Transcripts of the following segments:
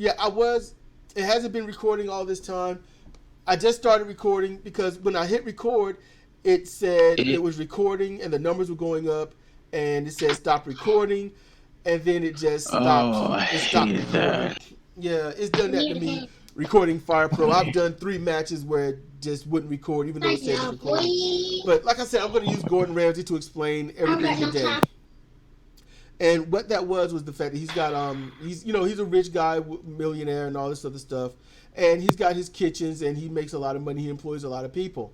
Yeah, I was. It hasn't been recording all this time. I just started recording because when I hit record, it said it was recording and the numbers were going up, and it said stop recording, and then it just stopped. Oh, I hate that. Yeah, it's done that to me. Recording Fire Pro. I've done 3 matches where it just wouldn't record, even though it said it was recording. But like I said, I'm going to use Gordon Ramsay to explain everything today. And what that was the fact that he's got he's a rich guy, millionaire, and all this other stuff, and he's got his kitchens and he makes a lot of money. He employs a lot of people,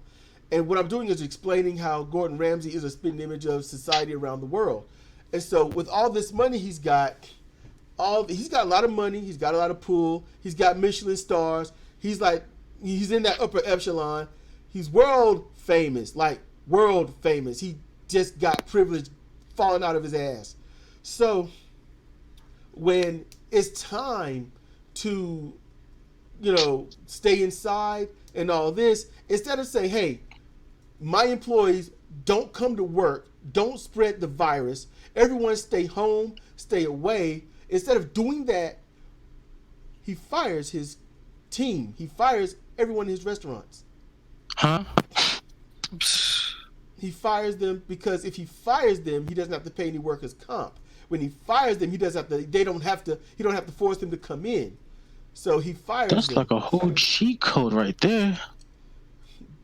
and what I'm doing is explaining how Gordon Ramsay is a spitting image of society around the world. And so with all this money he's got a lot of money. He's got a lot of pool. He's got Michelin stars. He's in that upper echelon. He's world famous, like world famous. He just got privilege falling out of his ass. So when it's time to, stay inside and all this, instead of saying, hey, my employees don't come to work, don't spread the virus, everyone stay home, stay away, instead of doing that, he fires his team. He fires everyone in his restaurants. Huh? He fires them because if he fires them, he doesn't have to pay any workers' comp. When he fires them, he don't have to force them to come in. So he fires them. That's like a whole cheat code right there.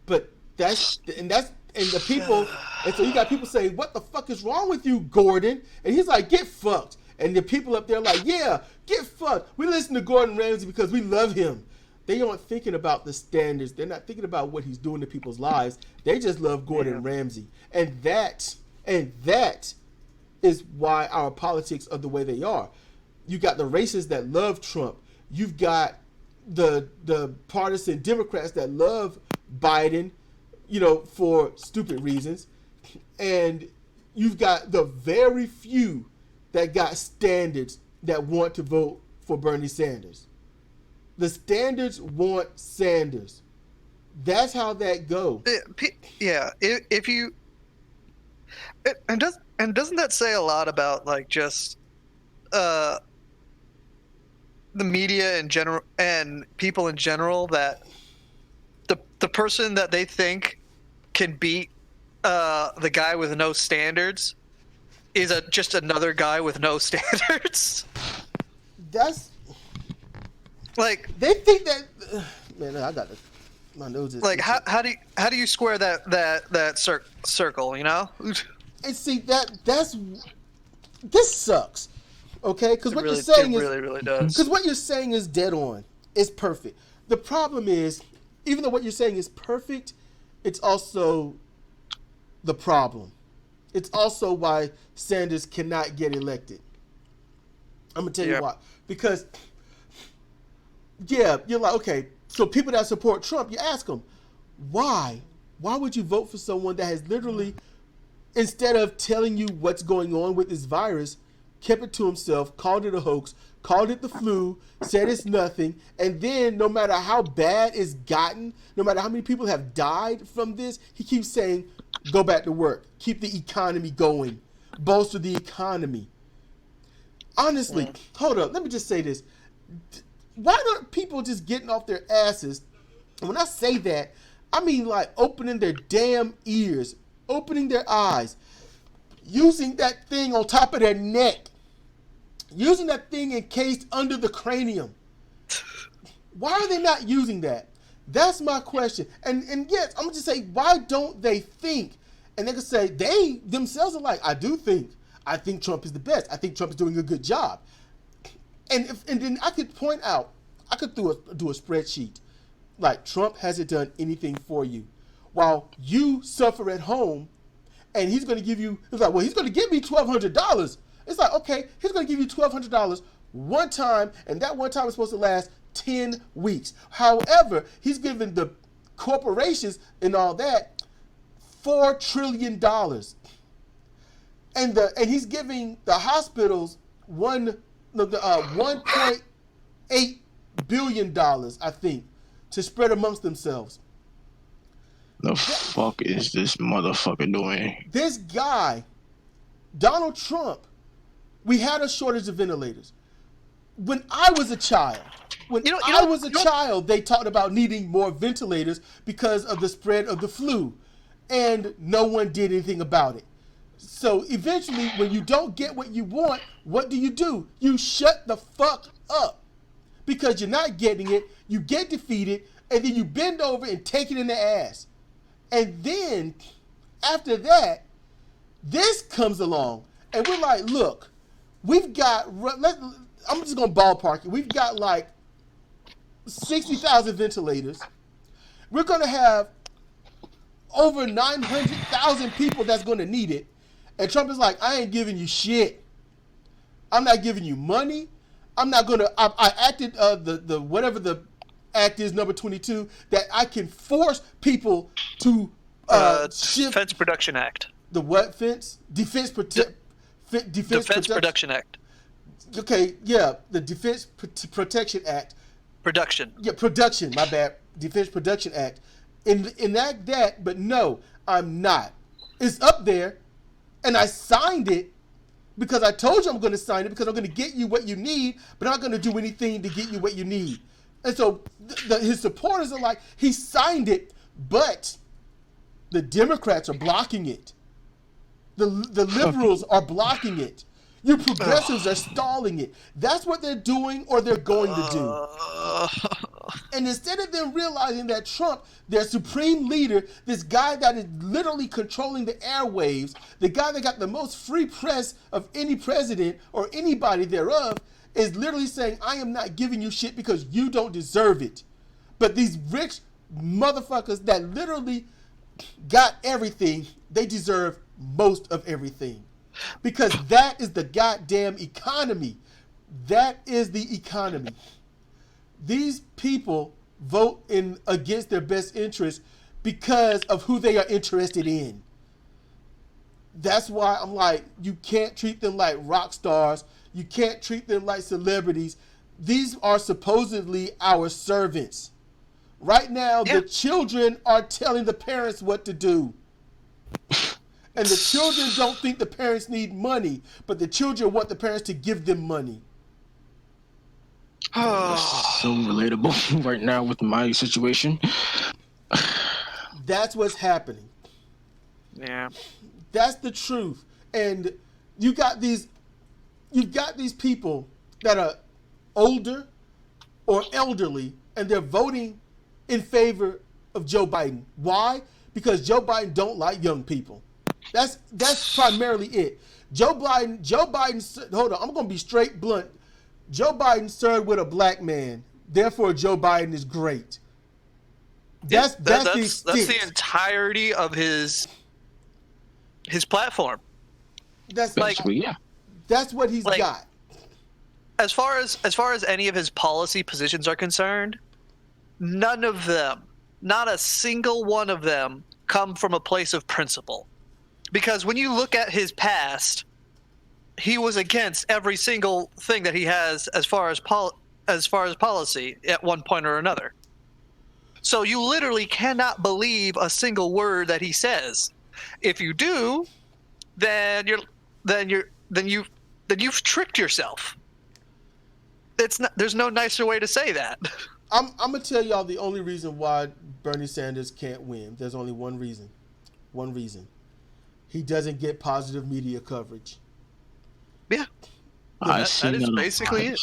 But the people, and so you got people saying, what the fuck is wrong with you, Gordon? And he's like, get fucked. And the people up there are like, yeah, get fucked. We listen to Gordon Ramsay because we love him. They aren't thinking about the standards. They're not thinking about what he's doing to people's lives. They just love Gordon Ramsay. And that is why our politics are the way they are. You got the racists that love Trump. You've got the partisan Democrats that love Biden, for stupid reasons. And you've got the very few that got standards that want to vote for Bernie Sanders. The standards want Sanders. That's how that goes. Yeah, if you... And doesn't that say a lot about just the media in general and people in general, that the person that they think can beat the guy with no standards is just another guy with no standards? That's they think that. Man, I got my nose is how do you square that circle? And see this sucks, okay? Because what you're saying really does. Because what you're saying is dead on. It's perfect. The problem is, even though what you're saying is perfect, it's also the problem. It's also why Sanders cannot get elected. I'm gonna tell you why. Because you're like, okay, so people that support Trump, you ask them, why? Why would you vote for someone that has literally, instead of telling you what's going on with this virus, kept it to himself, called it a hoax, called it the flu, said it's nothing, and then no matter how bad it's gotten, no matter how many people have died from this, he keeps saying, go back to work, keep the economy going, bolster the economy. Honestly, hold up, let me just say this. Why aren't people just getting off their asses? And when I say that, I mean opening their damn ears, opening their eyes, using that thing on top of their neck, using that thing encased under the cranium. Why are they not using that? That's my question. And yes, I'm going to just say, why don't they think? And they can say, they themselves are like, I think Trump is the best. I think Trump is doing a good job. And then I could point out, I could do a spreadsheet. Like, Trump hasn't done anything for you. While you suffer at home, and he's going to give you, it's like, well, he's going to give me $1,200. It's like, okay, he's going to give you $1,200 one time, and that one time is supposed to last 10 weeks. However, he's giving the corporations and all that $4 trillion. And he's giving the hospitals $1.8 billion, I think, to spread amongst themselves. The fuck is this motherfucker doing? This guy, Donald Trump, we had a shortage of ventilators. When I was a child, When You know, I was a child, they talked about needing more ventilators because of the spread of the flu, and no one did anything about it. So eventually, when you don't get what you want, what do? You shut the fuck up because you're not getting it. You get defeated, and then you bend over and take it in the ass. And then after that, this comes along, and we're like, look, we've got. I'm just gonna ballpark it. We've got like 60,000 ventilators. We're gonna have over 900,000 people that's gonna need it. And Trump is like, I ain't giving you shit. I'm not giving you money. I'm not gonna. I acted the whatever the act is, number 22, that I can force people to shift. Defense Production Act. The what fence? Defense Production Act. Okay, yeah, the Defense Protection Act. Production. Yeah, production. My bad. Defense Production Act. Enact that, but no, I'm not. It's up there, and I signed it because I told you I'm going to sign it because I'm going to get you what you need, but I'm not going to do anything to get you what you need. And so his supporters are like, he signed it, but the Democrats are blocking it. The liberals are blocking it. You progressives are stalling it. That's what they're doing or they're going to do. And instead of them realizing that Trump, their supreme leader, this guy that is literally controlling the airwaves, the guy that got the most free press of any president or anybody thereof, is literally saying, I am not giving you shit because you don't deserve it. But these rich motherfuckers that literally got everything, they deserve most of everything. Because that is the goddamn economy. That is the economy. These people vote against their best interest because of who they are interested in. That's why I'm like, you can't treat them like rock stars. You can't treat them like celebrities. These are supposedly our servants. Right now, the children are telling the parents what to do. And the children don't think the parents need money, but the children want the parents to give them money. That's so relatable right now with my situation. That's what's happening. Yeah. That's the truth. And you got these people that are older or elderly, and they're voting in favor of Joe Biden. Why? Because Joe Biden don't like young people. That's primarily it. Joe Biden, hold on, I'm going to be straight blunt. Joe Biden served with a black man. Therefore, Joe Biden is great. That's the entirety of his platform. That's what he's got. As far as any of his policy positions are concerned, none of them, not a single one of them, come from a place of principle. Because when you look at his past, he was against every single thing that he has as far as policy at one point or another. So you literally cannot believe a single word that he says. If you do, then you've tricked yourself. There's no nicer way to say that. I'm gonna tell y'all the only reason why Bernie Sanders can't win. There's only one reason. One reason. He doesn't get positive media coverage. Yeah. That is basically it.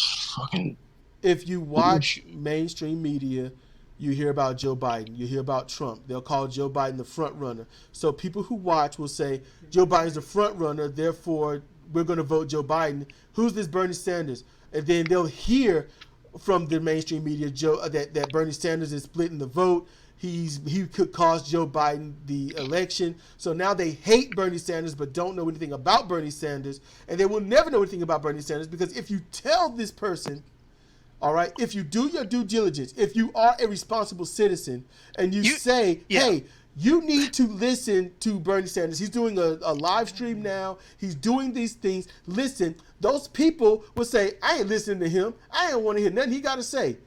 If you watch mainstream media, you hear about Joe Biden. You hear about Trump. They'll call Joe Biden the front runner. So people who watch will say, Joe Biden's the front runner, therefore we're going to vote Joe Biden. Who's this Bernie Sanders? And then they'll hear from the mainstream media that Bernie Sanders is splitting the vote. He could cost Joe Biden the election. So now they hate Bernie Sanders but don't know anything about Bernie Sanders. And they will never know anything about Bernie Sanders because if you tell this person, all right, if you do your due diligence, if you are a responsible citizen and you say, hey, you need to listen to Bernie Sanders. He's doing a live stream now. He's doing these things. Listen, those people will say, I ain't listening to him. I ain't want to hear nothing he got to say.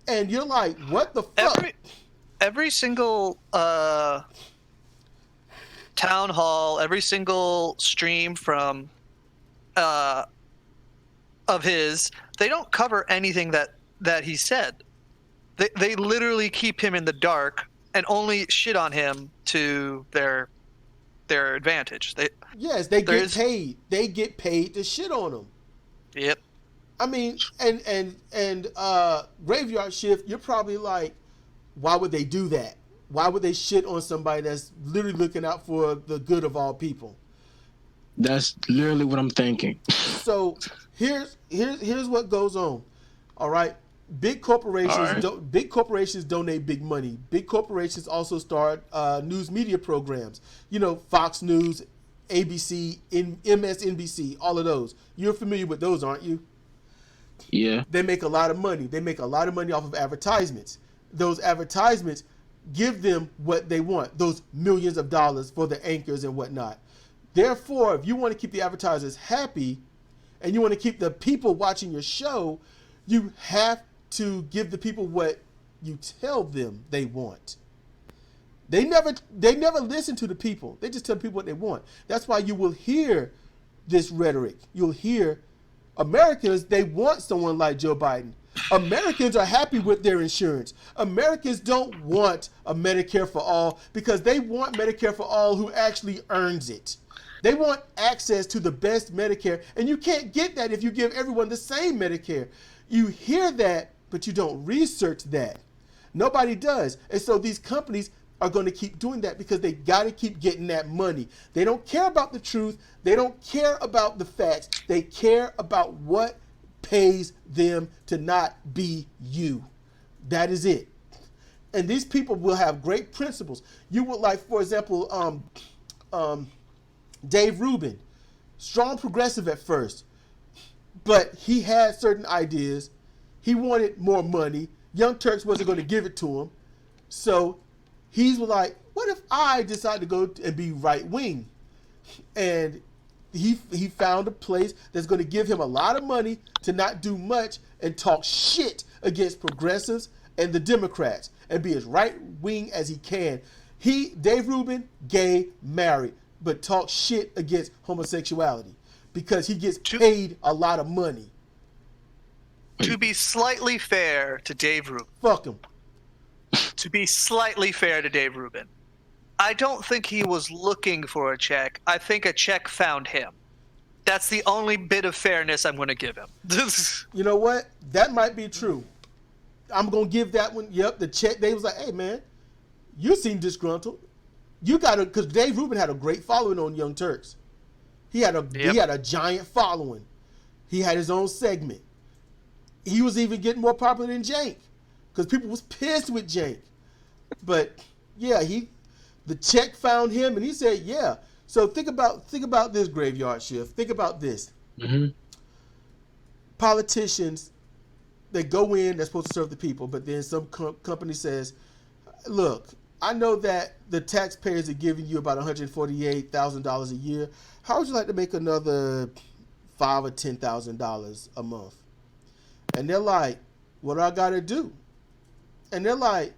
And you're like, what the fuck? Every single town hall, every single stream from of his, they don't cover anything that that he said. They literally keep him in the dark and only shit on him to their advantage. They get paid. They get paid to shit on him. Yep. I mean, and Graveyard Shift, you're probably like, why would they do that? Why would they shit on somebody that's literally looking out for the good of all people? That's literally what I'm thinking. So here's what goes on. All right, big corporations donate big money. Big corporations also start news media programs. You know, Fox News, ABC, MSNBC, all of those. You're familiar with those, aren't you? Yeah. They make a lot of money. They make a lot of money off of advertisements. Those advertisements give them what they want, those millions of dollars for the anchors and whatnot. Therefore, if you want to keep the advertisers happy and you want to keep the people watching your show, you have to give the people what you tell them they want. They never listen to the people. They just tell people what they want. That's why you will hear this rhetoric. You'll hear Americans, they want someone like Joe Biden. Americans are happy with their insurance. Americans don't want a Medicare for all because they want Medicare for all who actually earns it. They want access to the best Medicare, and you can't get that if you give everyone the same Medicare. You hear that, but you don't research that. Nobody does. And so these companies are going to keep doing that because they got to keep getting that money. They don't care about the truth. They don't care about the facts. They care about what pays them to not be you. That is it. And these people will have great principles. You would like, for example, Dave Rubin, strong progressive at first, but he had certain ideas. He wanted more money. Young Turks wasn't going to give it to him. So he's like, what if I decide to go and be right wing? And he found a place that's going to give him a lot of money to not do much and talk shit against progressives and the Democrats and be as right wing as he can. Dave Rubin, gay, married, but talk shit against homosexuality because he gets paid a lot of money. To be slightly fair to Dave Rubin. Fuck him. To be slightly fair to Dave Rubin, I don't think he was looking for a check. I think a check found him. That's the only bit of fairness I'm going to give him. You know what? That might be true. I'm going to give that one. Yep, the check. They was like, hey, man, you seem disgruntled. You got to, because Dave Rubin had a great following on Young Turks. He had a giant following. He had his own segment. He was even getting more popular than Jank because people was pissed with Jank. But yeah, the check found him, and he said, yeah. So think about this, Graveyard Shift. Think about this. Mm-hmm. Politicians, they go in, they're supposed to serve the people, but then some company says, look, I know that the taxpayers are giving you about $148,000 a year. How would you like to make another $5,000 or $10,000 a month? And they're like, what do I got to do? And they're like,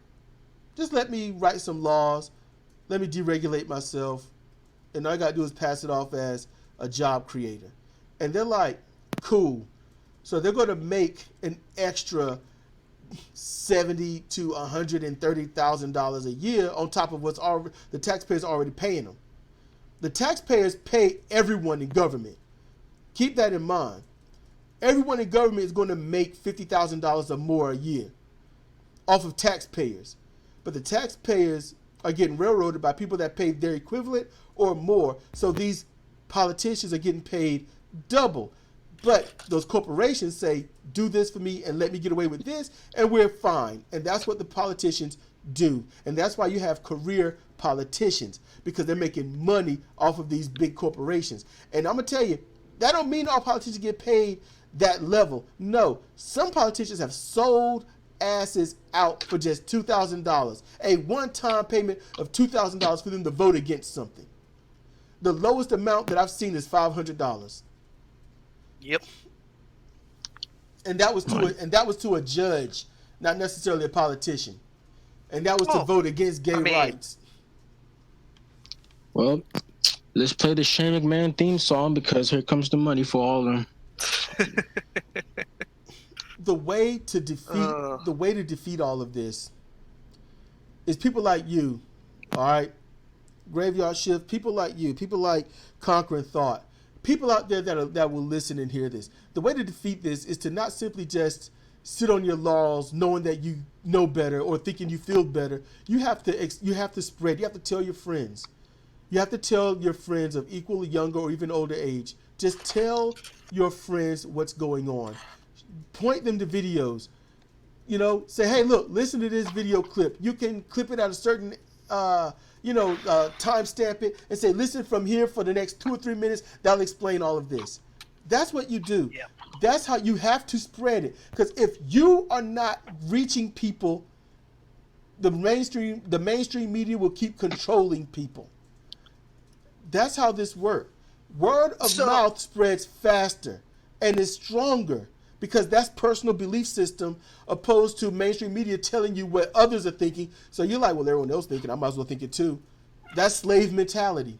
just let me write some laws. Let me deregulate myself. And all I got to do is pass it off as a job creator. And they're like, cool. So they're going to make an extra $70,000 to $130,000 a year on top of what's already the taxpayers are already paying them. The taxpayers pay everyone in government. Keep that in mind. Everyone in government is going to make $50,000 or more a year off of taxpayers. But the taxpayers are getting railroaded by people that pay their equivalent or more. So these politicians are getting paid double. But those corporations say, do this for me and let me get away with this, and we're fine. And that's what the politicians do. And that's why you have career politicians, because they're making money off of these big corporations. And I'm going to tell you, that don't mean all politicians get paid that level. No, some politicians have sold asses out for just $2,000, a one-time payment of $2,000 for them to vote against something. The lowest amount that I've seen is $500. Yep. And that was to a judge, not necessarily a politician. And that was to vote against gay rights. Well, let's play the Shane McMahon theme song because here comes the money for all of them. the way to defeat all of this is people like you, all right? Graveyard Shift, people like you, people like Conquering Thought, people out there that will listen and hear this. The way to defeat this is to not simply just sit on your laurels knowing that you know better or thinking you feel better. You have to spread. You have to tell your friends. You have to tell your friends of equal, younger, or even older age. Just tell your friends what's going on. Point them to videos. You know, say, hey, look, listen to this video clip. You can clip it at a certain, time stamp it and say, listen from here for the next 2 or 3 minutes. That'll explain all of this. That's what you do. Yeah. That's how you have to spread it. Because if you are not reaching people, the mainstream media will keep controlling people. That's how this works. Word of mouth spreads faster and is stronger because that's personal belief system opposed to mainstream media telling you what others are thinking. So you're like, well, everyone else thinking, I might as well think it too. That's slave mentality.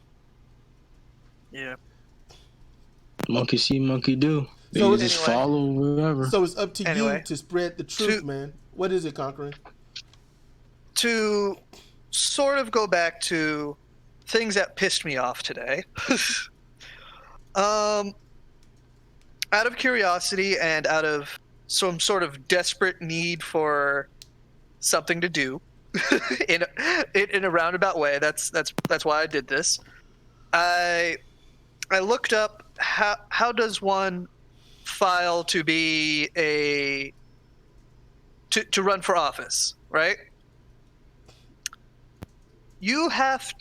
Yeah. Monkey see, monkey do. So just follow wherever. So it's up to you to spread the truth, man. What is it, Conquering? To sort of go back to things that pissed me off today. Out of curiosity and out of some sort of desperate need for something to do, in a roundabout way. That's why I did this. I looked up how does one file to be to run for office, right? You have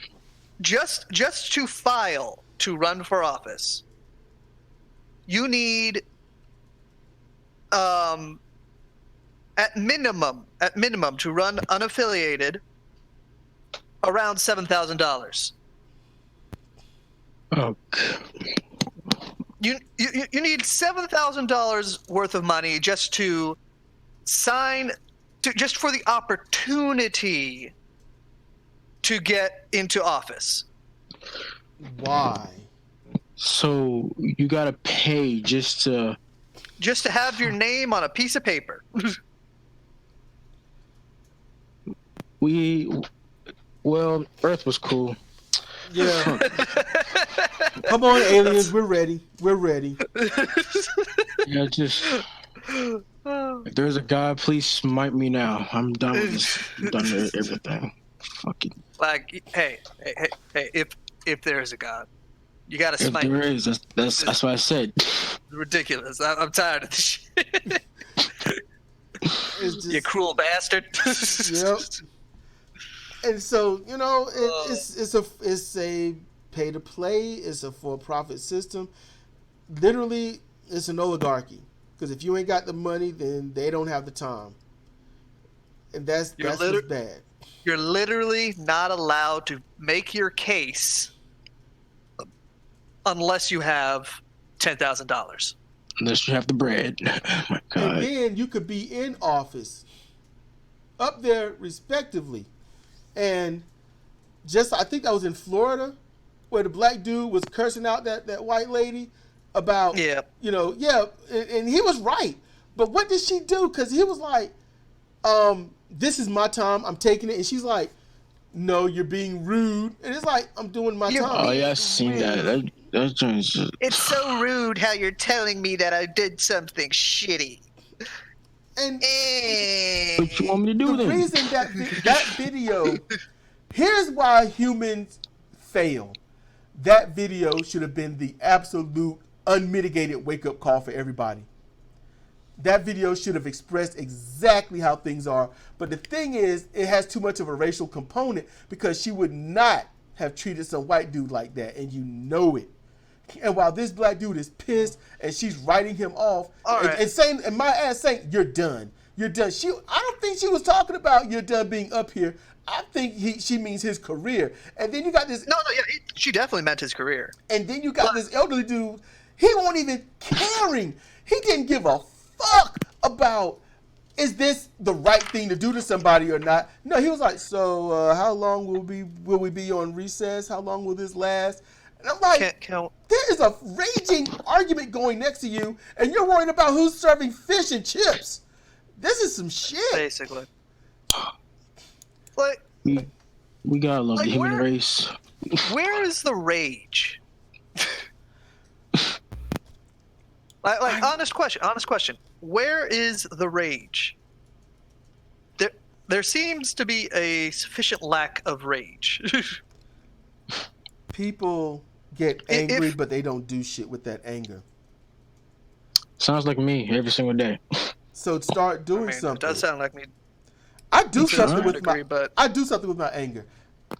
just to file to run for office. You need at minimum to run unaffiliated around $7,000. Oh. You need $7,000 worth of money just to sign, just for the opportunity to get into office. Why? So you gotta pay just to have your name on a piece of paper. Earth was cool. Yeah. Come on, aliens, we're ready. We're ready. Yeah, just if there's a God, please smite me now. I'm done with this. I'm done with everything. Fucking. Like, hey, if there is a God, you gotta smite. If there is, that's what I said. Ridiculous. I'm tired of this shit. You cruel bastard. Yep. And so, you know, it's a pay to play. It's a for-profit system. Literally, it's an oligarchy. Because if you ain't got the money, then they don't have the time. And that's just bad. You're literally not allowed to make your case unless you have $10,000. Unless you have the bread. Oh my God. And then you could be in office, up there respectively. And I think that was in Florida, where the black dude was cursing out that white lady about, and he was right. But what did she do? Because he was like, this is my time, I'm taking it. And she's like, no, you're being rude. And it's like, I'm doing my time. Oh, yeah, I've seen that. That's just... It's so rude how you're telling me that I did something shitty. And what you want me to do then? The reason that video, here's why humans fail. That video should have been the absolute unmitigated wake-up call for everybody. That video should have expressed exactly how things are. But the thing is, it has too much of a racial component because she would not have treated some white dude like that, and you know it. And while this black dude is pissed and she's writing him off and saying, and my ass saying, you're done. You're done. I don't think she was talking about you're done being up here. I think she means his career. And then you got this. She definitely meant his career. And then you got this elderly dude. He won't even caring. He didn't give a fuck about, is this the right thing to do to somebody or not? No, he was like, so how long will we be on recess? How long will this last? And I'm like, there is a raging argument going next to you, and you're worried about who's serving fish and chips. This is some shit. Basically. Like, we gotta love the human race. Where is the rage? like honest question. Where is the rage? There seems to be a sufficient lack of rage. People get angry, but they don't do shit with that anger. Sounds like me every single day. So start doing something. It does sound like me. I do something with my anger.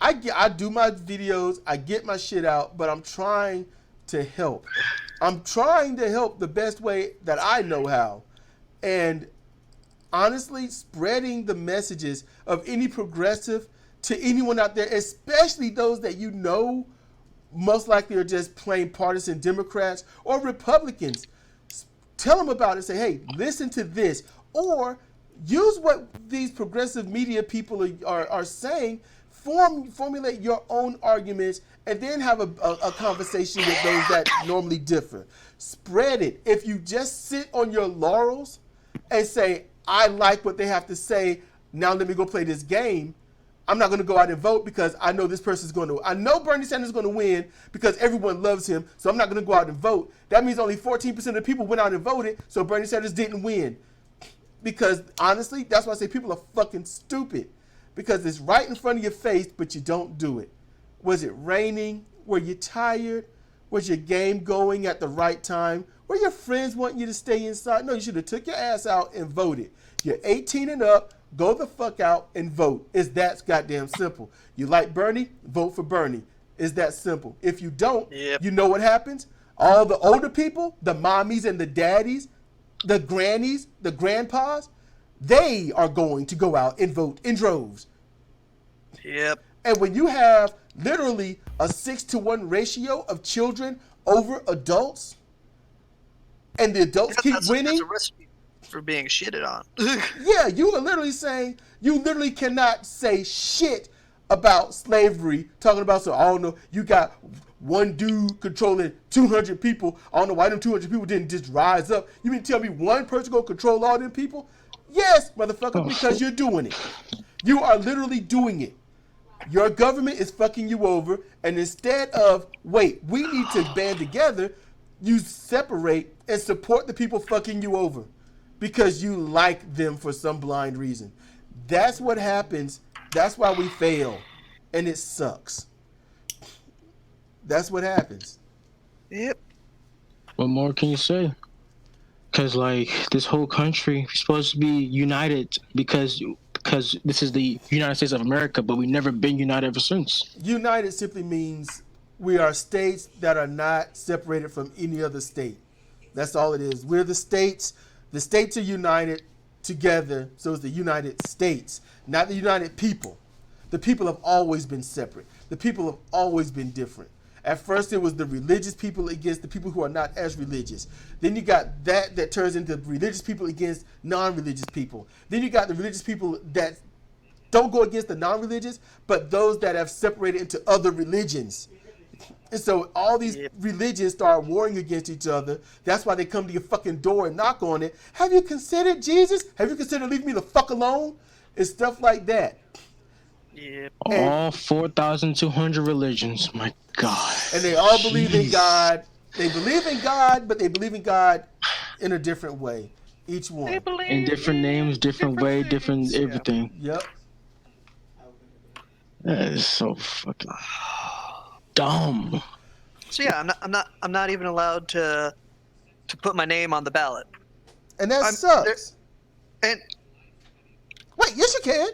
I do my videos, I get my shit out, but I'm trying to help. I'm trying to help the best way that I know how. And honestly, spreading the messages of any progressive to anyone out there, especially those that you know most likely are just plain partisan Democrats or Republicans. Tell them about it. Say, hey, listen to this. Or use what these progressive media people are saying. Formulate your own arguments and then have a conversation with those that normally differ. Spread it. If you just sit on your laurels and say, I like what they have to say, now let me go play this game, I'm not going to go out and vote because I know this person's going to. I know Bernie Sanders is going to win because everyone loves him, so I'm not going to go out and vote. That means only 14% of the people went out and voted, so Bernie Sanders didn't win. Because honestly, that's why I say people are fucking stupid. Because it's right in front of your face, but you don't do it. Was it raining? Were you tired? Was your game going at the right time? Were your friends wanting you to stay inside? No, you should have took your ass out and voted. You're 18 and up. Go the fuck out and vote. It's that goddamn simple. You like Bernie? Vote for Bernie. It's that simple. If you don't, You know what happens? All the older people, the mommies and the daddies, the grannies, the grandpas, they are going to go out and vote in droves. Yep. And when you have literally a 6-to-1 ratio of children over adults, and the adults keep winning, that's a recipe for being shitted on. Yeah, you are literally saying you literally cannot say shit about slavery. Talking about, so I don't know, you got one dude controlling 200 people. I don't know why them 200 people didn't just rise up. You mean tell me one person gonna control all them people? Yes, motherfucker, because you're doing it. You are literally doing it. Your government is fucking you over, and instead of, wait, we need to band together, you separate and support the people fucking you over because you like them for some blind reason. That's what happens. That's why we fail, and it sucks. That's what happens. Yep. What more can you say? Because, like, this whole country is supposed to be united because this is the United States of America, but we've never been united ever since. United simply means we are states that are not separated from any other state. That's all it is. We're the states. The states are united together, so it's the United States, not the United People. The people have always been separate. The people have always been different. At first, it was the religious people against the people who are not as religious. Then you got that turns into religious people against non-religious people. Then you got the religious people that don't go against the non-religious, but those that have separated into other religions. And so all these religions start warring against each other. That's why they come to your fucking door and knock on it. Have you considered Jesus? Have you considered leaving me the fuck alone? And stuff like that. Yep. All 4,200 religions. My God. And they all believe in God. They believe in God, but they believe in God in a different way. Each one. In different names, different way, different everything. Yep. That is so fucking dumb. So yeah, I'm not even allowed to put my name on the ballot. And that sucks. And wait, yes you can.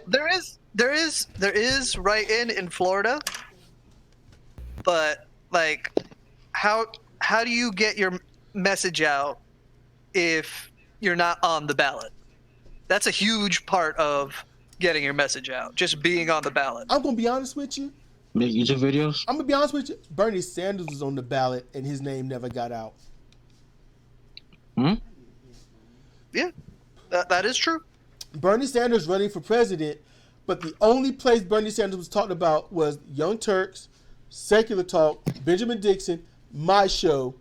There is write-in in Florida, but like, how do you get your message out if you're not on the ballot? That's a huge part of getting your message out, just being on the ballot. I'm gonna be honest with you. Make YouTube videos? I'm gonna be honest with you. Bernie Sanders was on the ballot and his name never got out. Yeah, that is true. Bernie Sanders running for president, but the only place Bernie Sanders was talked about was Young Turks, Secular Talk, Benjamin Dixon, my show.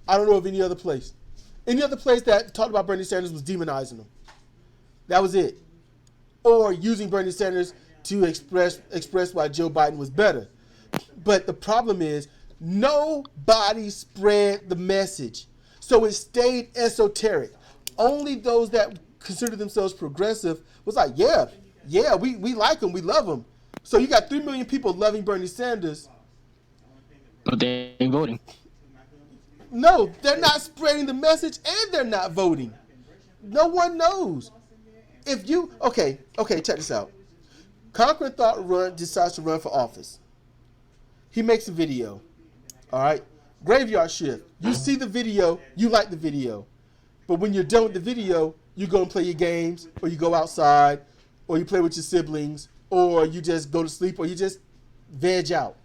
I don't know of any other place. Any other place that talked about Bernie Sanders was demonizing him. That was it. Or using Bernie Sanders to express why Joe Biden was better. But the problem is, nobody spread the message. So it stayed esoteric. Only those that consider themselves progressive was like, yeah, we like him, we love him. So you got 3 million people loving Bernie Sanders. But they ain't voting. No, they're not spreading the message and they're not voting. No one knows. If you, okay, check this out. Conquering Thought decides to run for office. He makes a video. All right? Graveyard shift. You see the video, you like the video. But when you're done with the video, you go and play your games, or you go outside, or you play with your siblings, or you just go to sleep, or you just veg out.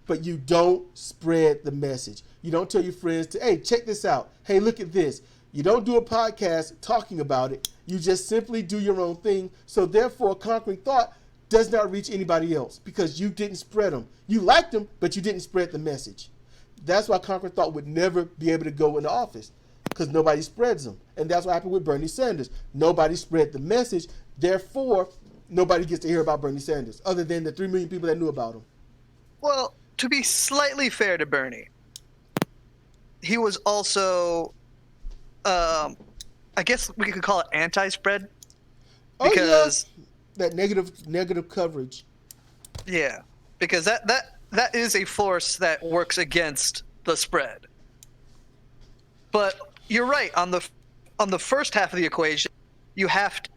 But you don't spread the message. You don't tell your friends to, hey, check this out. Hey, look at this. You don't do a podcast talking about it. You just simply do your own thing. So therefore, Conquering Thought does not reach anybody else because you didn't spread them. You liked them, but you didn't spread the message. That's why Conquering Thought would never be able to go into office because nobody spreads them. And that's what happened with Bernie Sanders. Nobody spread the message. Therefore, nobody gets to hear about Bernie Sanders other than the 3 million people that knew about him. Well, to be slightly fair to Bernie, he was also, I guess we could call it anti-spread. Because that negative coverage. Yeah, because that is a force that works against the spread. But you're right on the first half of the equation, you have to,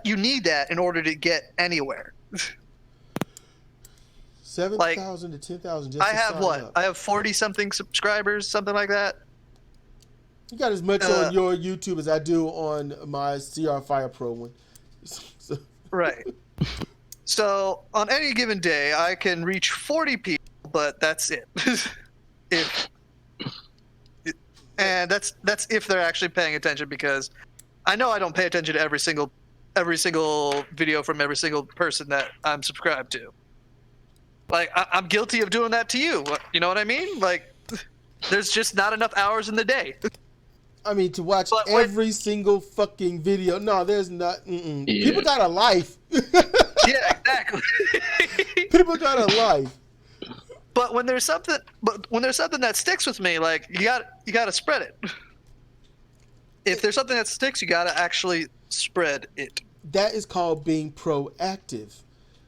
you need that in order to get anywhere. 7,000 to 10,000 just I to have sign what? up. I have 40-something subscribers, something like that. You got as much on your YouTube as I do on my CR Fire Pro one. So. Right. So on any given day, I can reach 40 people, but that's it. And that's if they're actually paying attention, because I know I don't pay attention to every single video from every single person that I'm subscribed to. Like, I'm guilty of doing that to you. You know what I mean? Like, there's just not enough hours in the day. I mean, to watch every single fucking video. No, there's not. Yeah. People got a life. Yeah, exactly. People got a life. But when there's something that sticks with me, like, you got to spread it. If there's something that sticks, you got to actually spread it. That is called being proactive.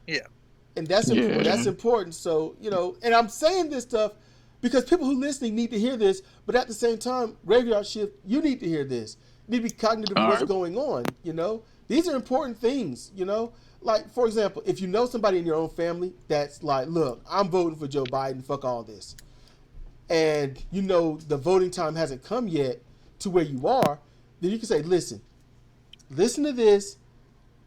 Yeah. And that's important. That's important. So, and I'm saying this stuff because people who listening need to hear this, but at the same time, Graveyard Shift, you need to hear this. You need to be cognitive of what's going on, These are important things, Like, for example, if you know somebody in your own family that's like, look, I'm voting for Joe Biden, fuck all this. And the voting time hasn't come yet to where you are, then you can say, listen to this,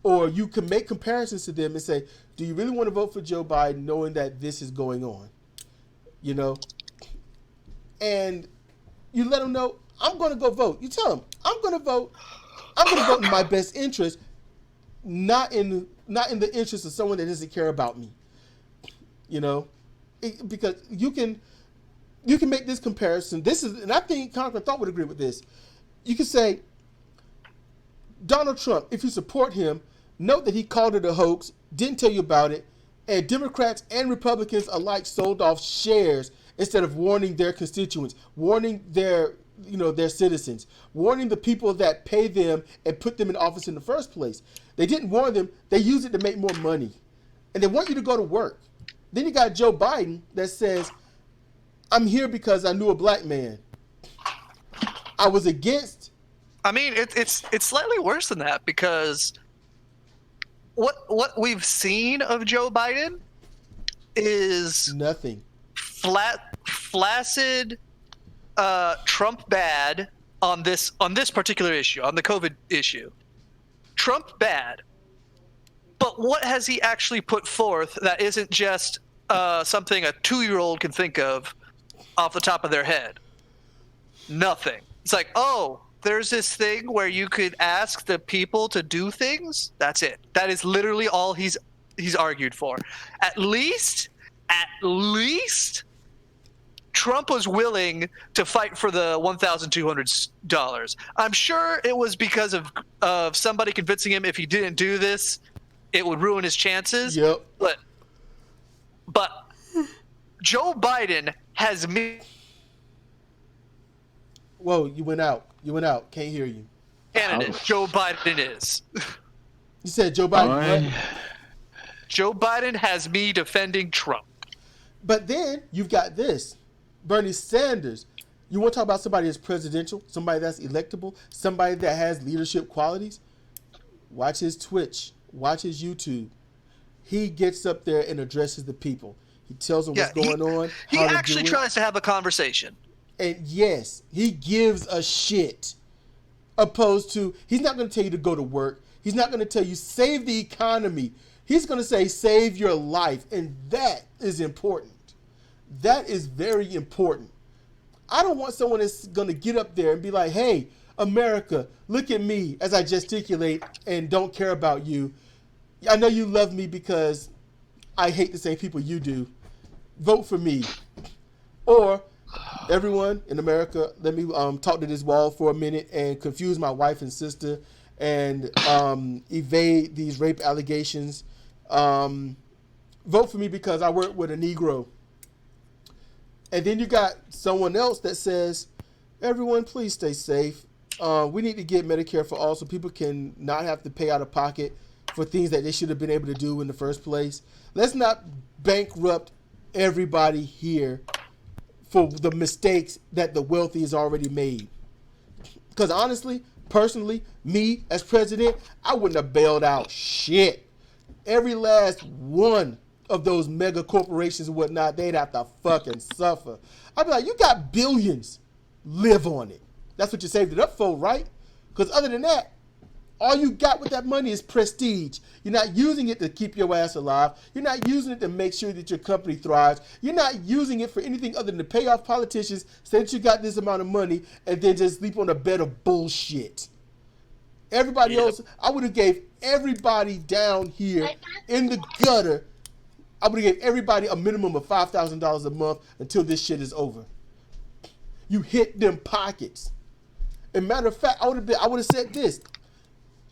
or you can make comparisons to them and say, do you really want to vote for Joe Biden knowing that this is going on? And you let them know, I'm going to go vote. You tell them, I'm going to vote. I'm going to vote in my best interest, not in the interest of someone that doesn't care about me. Because you can make this comparison. And I think Conquering Thought would agree with this. You can say, Donald Trump, if you support him, note that he called it a hoax, didn't tell you about it, and Democrats and Republicans alike sold off shares instead of warning their constituents, warning their citizens, warning the people that pay them and put them in office in the first place. They didn't warn them. They used it to make more money. And they want you to go to work. Then you got Joe Biden that says, I'm here because I knew a black man. I was against. I mean, it's slightly worse than that, because what we've seen of Joe Biden is nothing. Flaccid, Trump bad on this particular issue, on the COVID issue. Trump bad. But what has he actually put forth that isn't just something a 2-year-old can think of off the top of their head? Nothing. It's like, oh, there's this thing where you could ask the people to do things. That's it. That is literally all he's argued for. At least at least Trump was willing to fight for the $1,200. I'm sure it was because of somebody convincing him if he didn't do this, it would ruin his chances. Yep. But Joe Biden has me. Whoa, you went out. Can't hear you. Candidate Joe Biden is. You said Joe Biden. What? Joe Biden has me defending Trump. But then you've got this. Bernie Sanders. You want to talk about somebody that's presidential, somebody that's electable, somebody that has leadership qualities? Watch his Twitch. Watch his YouTube. He gets up there and addresses the people. He tells them what's going on. He actually tries to have a conversation. And yes, he gives a shit. Opposed to, he's not going to tell you to go to work. He's not going to tell you save the economy. He's going to say save your life. And that is important. That is very important. I don't want someone that's going to get up there and be like, hey, America, look at me as I gesticulate and don't care about you. I know you love me because I hate the same people you do. Vote for me. Or everyone in America, let me talk to this wall for a minute and confuse my wife and sister and evade these rape allegations. Vote for me because I work with a Negro. And then you got someone else that says, everyone, please stay safe. We need to get Medicare for all so people can not have to pay out of pocket for things that they should have been able to do in the first place. Let's not bankrupt everybody here for the mistakes that the wealthy has already made. Because honestly, personally, me as president, I wouldn't have bailed out shit. Every last one of those mega corporations and whatnot, they'd have to fucking suffer. I'd be like, you got billions. Live on it. That's what you saved it up for, right? Because other than that, all you got with that money is prestige. You're not using it to keep your ass alive. You're not using it to make sure that your company thrives. You're not using it for anything other than to pay off politicians, say that you got this amount of money, and then just sleep on a bed of bullshit. Everybody else, I would have gave everybody down here in the gutter, I would have gave everybody a minimum of $5,000 a month until this shit is over. You hit them pockets. As a matter of fact, I would have said this.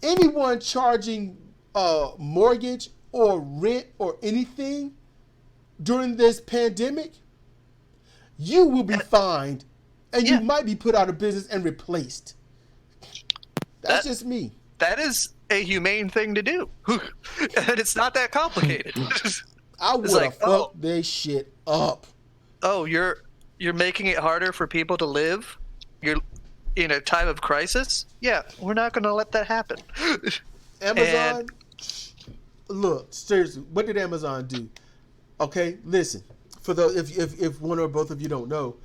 Anyone charging mortgage or rent or anything during this pandemic, you will be fined and you might be put out of business and replaced. That's just me. That is a humane thing to do. And it's not that complicated. I would have fucked this shit up. Oh, you're making it harder for people to live? You're in a time of crisis? Yeah, we're not going to let that happen. Amazon, look, seriously, what did Amazon do? Okay, listen, for those if one or both of you don't know,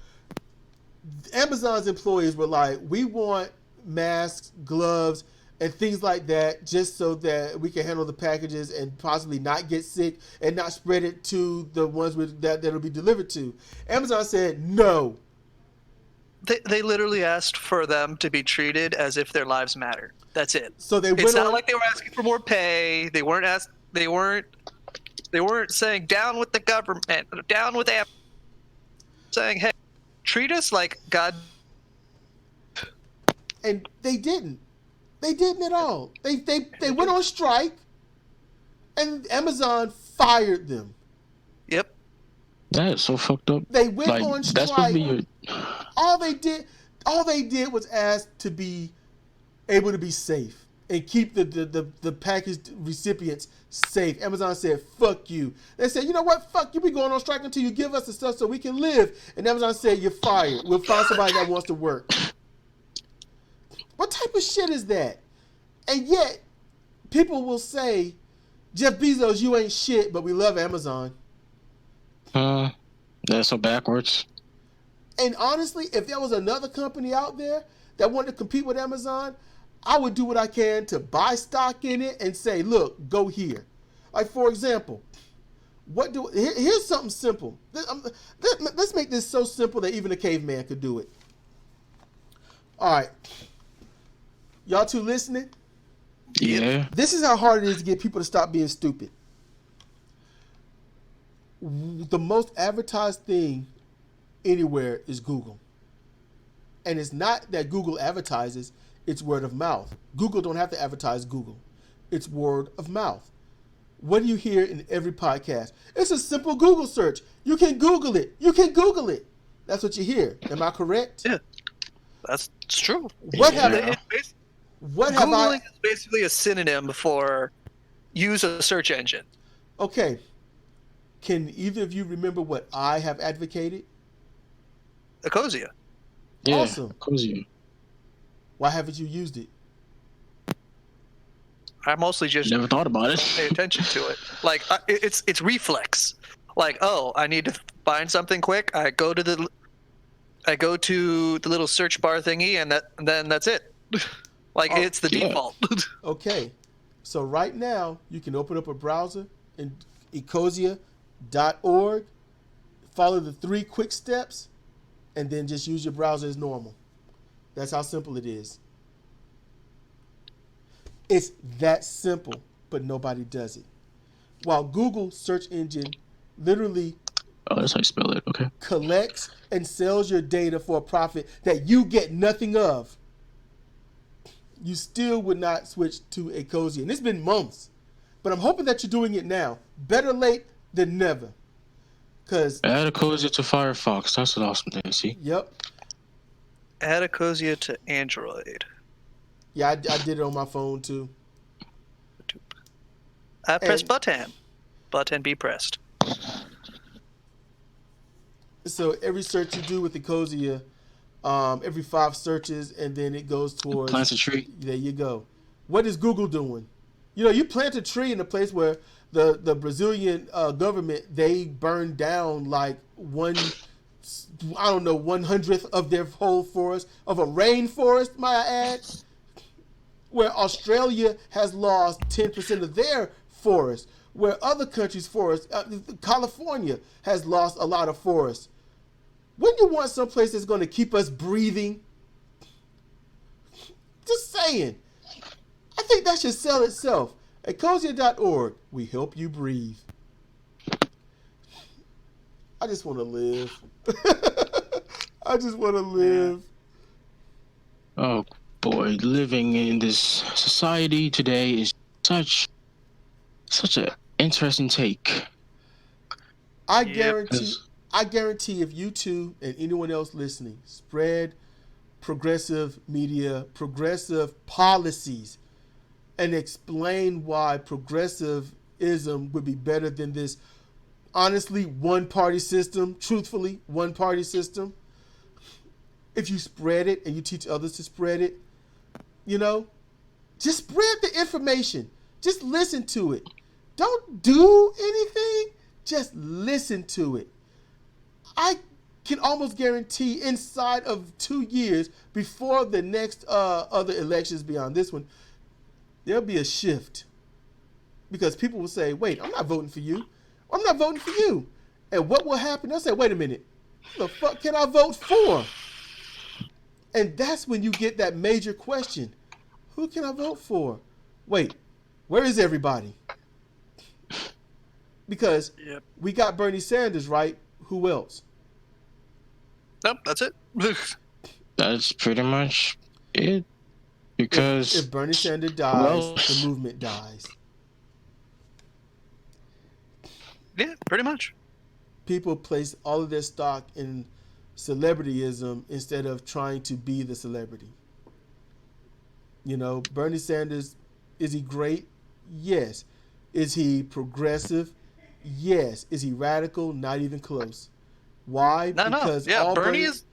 Amazon's employees were like, we want masks, gloves, and things like that, just so that we can handle the packages and possibly not get sick and not spread it to the ones that'll be delivered to. Amazon said no. They literally asked for them to be treated as if their lives matter. That's it. So it's not like they were asking for more pay. They weren't saying down with the government, down with Amazon. Saying, hey, treat us like God. And they didn't. They didn't at all. They went on strike, and Amazon fired them. Yep. That is so fucked up. They went on strike. All they did was ask to be able to be safe and keep the packaged recipients safe. Amazon said, fuck you. They said, you know what? Fuck you. We going on strike until you give us the stuff so we can live. And Amazon said, you're fired. We'll find somebody that wants to work. What type of shit is that? And yet, people will say, Jeff Bezos, you ain't shit, but we love Amazon. That's so backwards. And honestly, if there was another company out there that wanted to compete with Amazon, I would do what I can to buy stock in it and say, look, go here. Like, for example, here's something simple. Let's make this so simple that even a caveman could do it. All right. Y'all two listening? Yeah. This is how hard it is to get people to stop being stupid. The most advertised thing anywhere is Google. And it's not that Google advertises, it's word of mouth. Google don't have to advertise Google. It's word of mouth. What do you hear in every podcast? It's a simple Google search. You can Google it. You can Google it. That's what you hear. Am I correct? Yeah, that's true. Googling Googling is basically a synonym for use a search engine. Okay. Can either of you remember what I have advocated? Ecosia. Yeah, Awesome. Ecosia. Why haven't you used it? I mostly just Never thought about it. pay attention to it. Like it's reflex. Like, oh, I need to find something quick. I go to the little search bar thingy, and then that's it. Like, it's the default. Okay. So right now, you can open up a browser in ecosia.org, follow the 3 quick steps, and then just use your browser as normal. That's how simple it is. It's that simple, but nobody does it. While Google search engine literally That's how you spell it. Okay. collects and sells your data for a profit that you get nothing of, you still would not switch to Ecosia. And it's been months, but I'm hoping that you're doing it now. Better late than never. Cause Add Ecosia to Firefox. That's an awesome thing. See. yep, Add Ecosia to Android. yeah, I did it on my phone too. Press And- button. Button be pressed. So every search you do with Ecosia, every 5 searches, and then it goes towards. Plants a tree. There you go. What is Google doing? You know, you plant a tree in a place where the Brazilian government, they burned down like 1/100th of their whole forest, of a rainforest, might I add, where Australia has lost 10% of their forest, where other countries' forests, California has lost a lot of forests. Wouldn't you want someplace that's going to keep us breathing? Just saying. I think that should sell itself. Ecosia.org. We help you breathe. I just want to live. I just want to live. Oh boy, living in this society today is such an interesting take. I Yep. guarantee if you two and anyone else listening spread progressive media, progressive policies, and explain why progressivism would be better than this, honestly, one-party system, truthfully, one-party system. If you spread it and you teach others to spread it, you know, just spread the information. Just listen to it. Don't do anything. Just listen to it. I can almost guarantee inside of 2 years before the next other elections beyond this one, there'll be a shift. Because people will say, wait, I'm not voting for you. I'm not voting for you. And what will happen? They'll say, wait a minute. What the fuck can I vote for? And that's when you get that major question. Who can I vote for? Wait, where is everybody? Because Yep. we got Bernie Sanders, right? Who else? Nope, that's it. That's pretty much it. Because If Bernie Sanders dies, Well- the movement dies. Yeah, pretty much. People place all of their stock in celebrityism instead of trying to be the celebrity. You know, Bernie Sanders, is he great? Yes. Is he progressive? Yes. Is he radical? Not even close. Why? No. Yeah, all Bernie is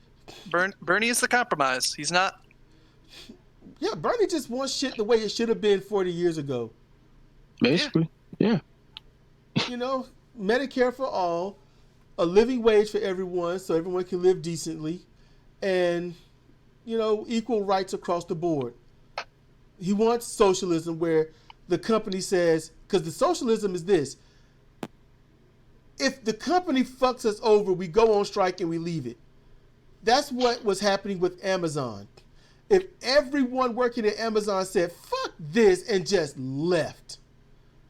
the compromise. He's not. Yeah, Bernie just wants shit the way it should have been 40 years ago. basically, yeah. You know, Medicare for all, a living wage for everyone so everyone can live decently, and, you know, equal rights across the board. He wants socialism where the company says, because the socialism is this: if the company fucks us over, we go on strike and we leave it. That's what was happening with Amazon. If everyone working at Amazon said, fuck this, and just left,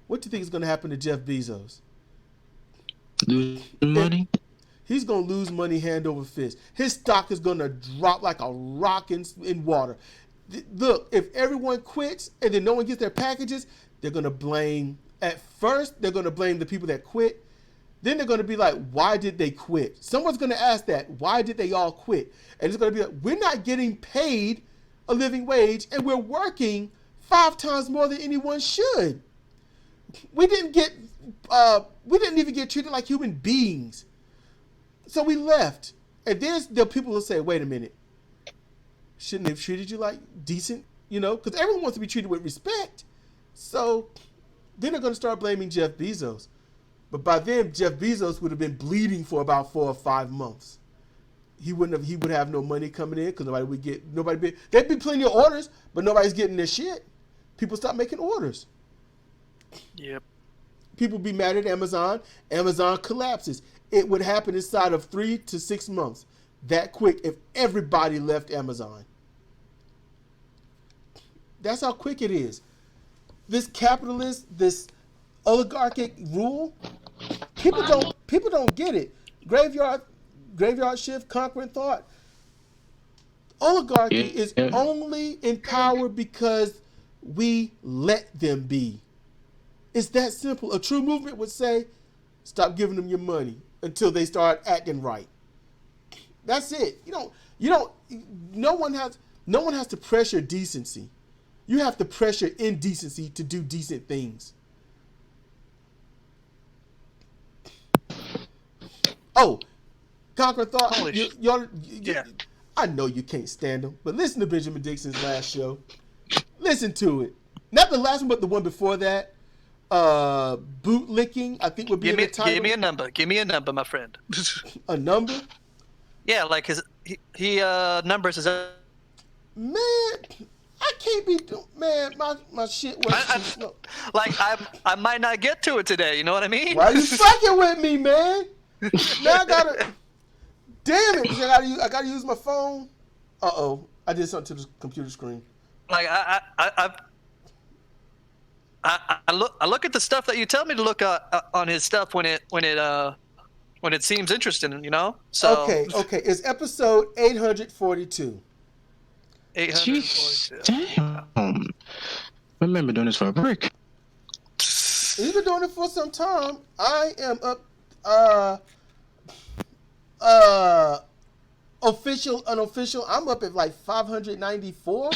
what do you think is going to happen to Jeff Bezos? Losing money. He's going to lose money hand over fist. His stock is going to drop like a rock in water. Look, if everyone quits and then no one gets their packages, they're going to blame, at first, they're going to blame the people that quit. Then they're going to be like, why did they quit? Someone's going to ask that, why did they all quit? And it's going to be like, we're not getting paid a living wage and we're working 5 times more than anyone should. We didn't even get treated like human beings. So we left. And then the people will say, wait a minute. Shouldn't they have treated you like decent? You know, because everyone wants to be treated with respect. So then they're going to start blaming Jeff Bezos. But by then, Jeff Bezos would have been bleeding for about 4 or 5 months. He would have no money coming in because there'd be plenty of orders, but nobody's getting their shit. People stop making orders. Yep. People be mad at Amazon. Amazon collapses. It would happen inside of 3 to 6 months. That quick if everybody left Amazon. That's how quick it is. This capitalist, this oligarchic rule, people don't get it. Graveyard shift, conquering thought. Oligarchy is only in power because we let them be. It's that simple. A true movement would say, stop giving them your money until they start acting right. That's it. No one has to pressure decency. You have to pressure indecency to do decent things. Oh, Conquer Thought. Yeah. I know you can't stand him, but listen to Benjamin Dixon's last show. Listen to it. Not the last one, but the one before that. Bootlicking, I think would be in the title. Give me a number. Give me a number, my friend. A number? Yeah, like he numbers his. Man, I can't be man. My shit was. Like I might not get to it today. You know what I mean? Why you fucking with me, man? Now I gotta. Damn it! I gotta use my phone. Uh-oh, I did something to the computer screen. Like I look at the stuff that you tell me to look on his stuff when it seems interesting, you know. So okay, it's episode 842. 842. Damn. Remember doing this for a break. He's been doing it for some time. I am up. Official, unofficial. I'm up at like 594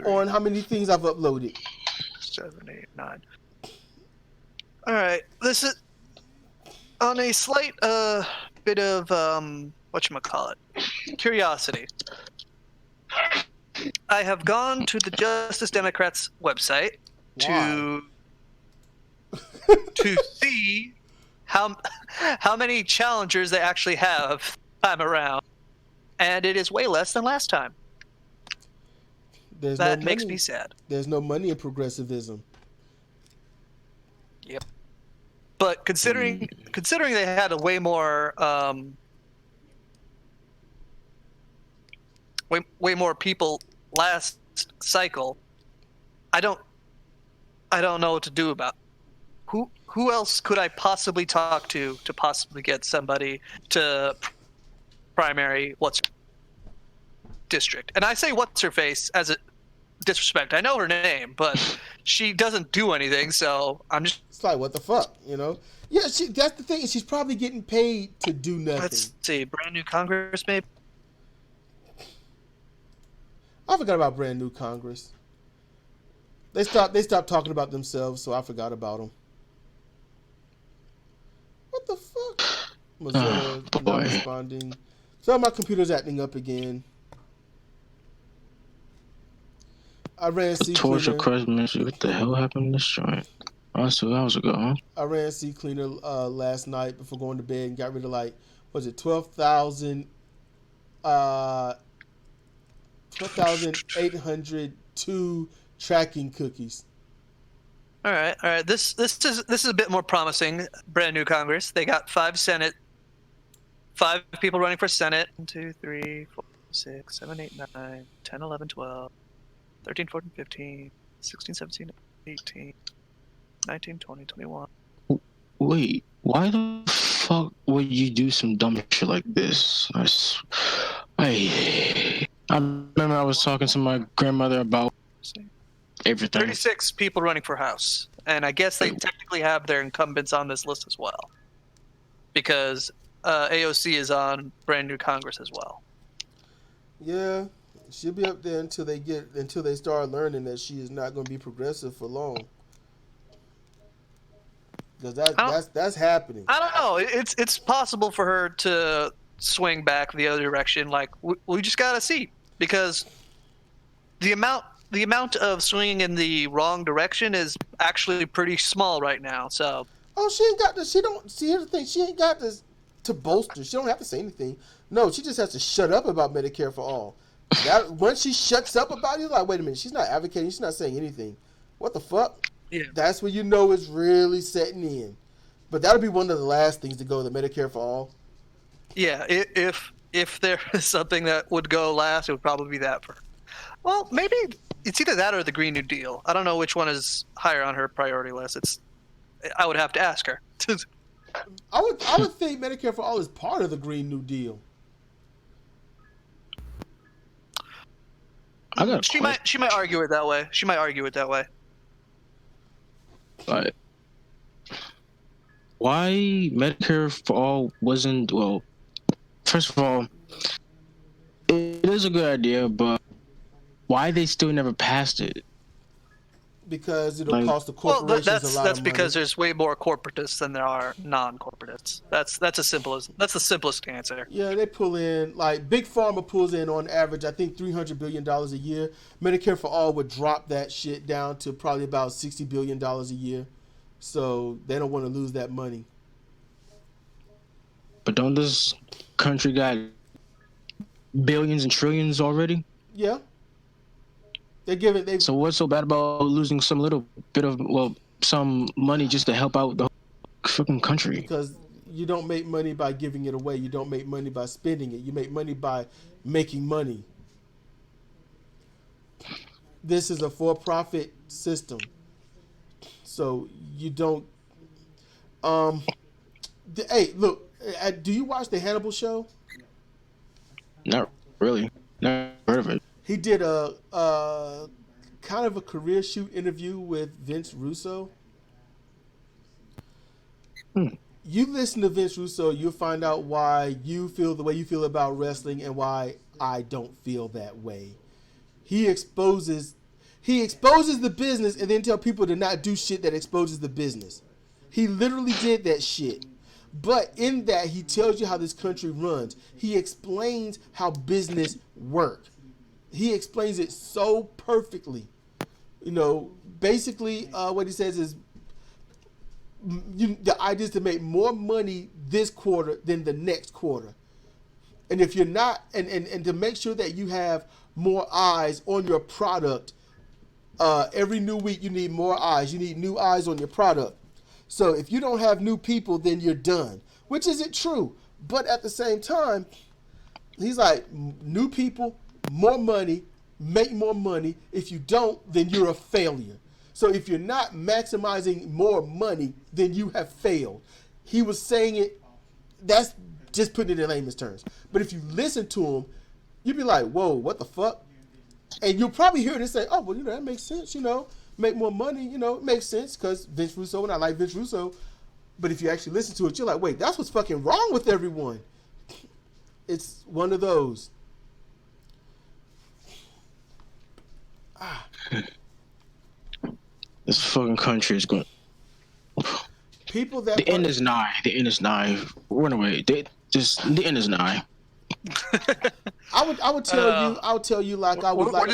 on how many things I've uploaded. 7, 8, 9. All right, this is on a slight bit of whatchamacallit, curiosity. I have gone to the Justice Democrats website to see how many challengers they actually have time around, and it is way less than last time. That makes me sad. There's no money in progressivism. Yep. But considering they had a way more way more people last cycle, I don't know what to do about. Who else could I possibly talk to possibly get somebody to primary what's district? And I say what's her face as a disrespect. I know her name, but she doesn't do anything, so I'm just. It's like, what the fuck, you know? Yeah, that's the thing. She's probably getting paid to do nothing. Let's see, brand new Congress, maybe. I forgot about brand new Congress. They stopped talking about themselves, so I forgot about them. What the fuck? Mozilla not responding. So my computer's acting up again. I ran C Torture Cleaner. What the hell happened to this joint? Oh, 2 hours ago, huh? I ran C Cleaner last night before going to bed and got rid of 12,802 tracking cookies. All right. This is a bit more promising. Brand new Congress. They got 5 people running for Senate. 1, 2, 3, 4, 6, 7, 8, 9, 10, 11, 12, 13, 14, 15, 16, 17, 18, 19, 20, 21. Wait, why the fuck would you do some dumb shit like this? I remember I was talking to my grandmother about everything. 36 people running for House. And I guess they technically have their incumbents on this list as well. Because AOC is on brand new Congress as well. Yeah, she'll be up there until they start learning that she is not going to be progressive for long. Because that's happening. I don't know. It's possible for her to swing back the other direction. Like we just gotta see, because the amount of swinging in the wrong direction is actually pretty small right now. So she ain't got this. She don't see. Here's the thing. She ain't got this to bolster. She don't have to say anything. No, she just has to shut up about Medicare for all. That once she shuts up about it, you're like, wait a minute. She's not advocating. She's not saying anything. What the fuck? yeah. That's when you know it's really setting in. But that'll be one of the last things to go, the Medicare for all. Yeah, if there is something that would go last, it would probably be that. Well, maybe it's either that or the Green New Deal. I don't know which one is higher on her priority list. I would have to ask her. I would think Medicare for all is part of the Green New Deal. She might argue it that way. But why Medicare for all wasn't, well, first of all, it is a good idea, but why they still never passed it? Because it'll cost the corporations a lot of money. That's because there's way more corporatists than there are non-corporatists. That's the simplest answer. Yeah, they pull in, like Big Pharma pulls in on average, I think $300 billion a year. Medicare for all would drop that shit down to probably about $60 billion a year. So they don't want to lose that money. But don't this country got billions and trillions already? Yeah. So what's so bad about losing some little bit of, some money just to help out the whole fucking country? Because you don't make money by giving it away. You don't make money by spending it. You make money by making money. This is a for-profit system. So you don't... hey, look, do you watch the Hannibal show? Not really. Never heard of it. He did a kind of a career shoot interview with Vince Russo. You listen to Vince Russo, you'll find out why you feel the way you feel about wrestling and why I don't feel that way. He exposes the business and then tell people to not do shit that exposes the business. He literally did that shit. But in that, he tells you how this country runs. He explains how business works. He explains it so perfectly. Basically, what he says is the idea is to make more money this quarter than the next quarter. And if you're not, and to make sure that you have more eyes on your product, every new week you need more eyes. You need new eyes on your product. So if you don't have new people, then you're done, which isn't true. But at the same time, he's like, new people, more money, make more money. If you don't, then you're a failure. So if you're not maximizing more money, then you have failed. He was saying it, that's just putting it in layman's terms. But if you listen to him, you'd be like, whoa, what the fuck? And you'll probably hear it and say, oh, well, that makes sense, make more money, it makes sense because Vince Russo, and I like Vince Russo. But if you actually listen to it, you're like, wait, that's what's fucking wrong with everyone. It's one of those. This fucking country is going. People that the end is nigh. The end is nigh. Run away. The end is nigh. I would tell you like I would like.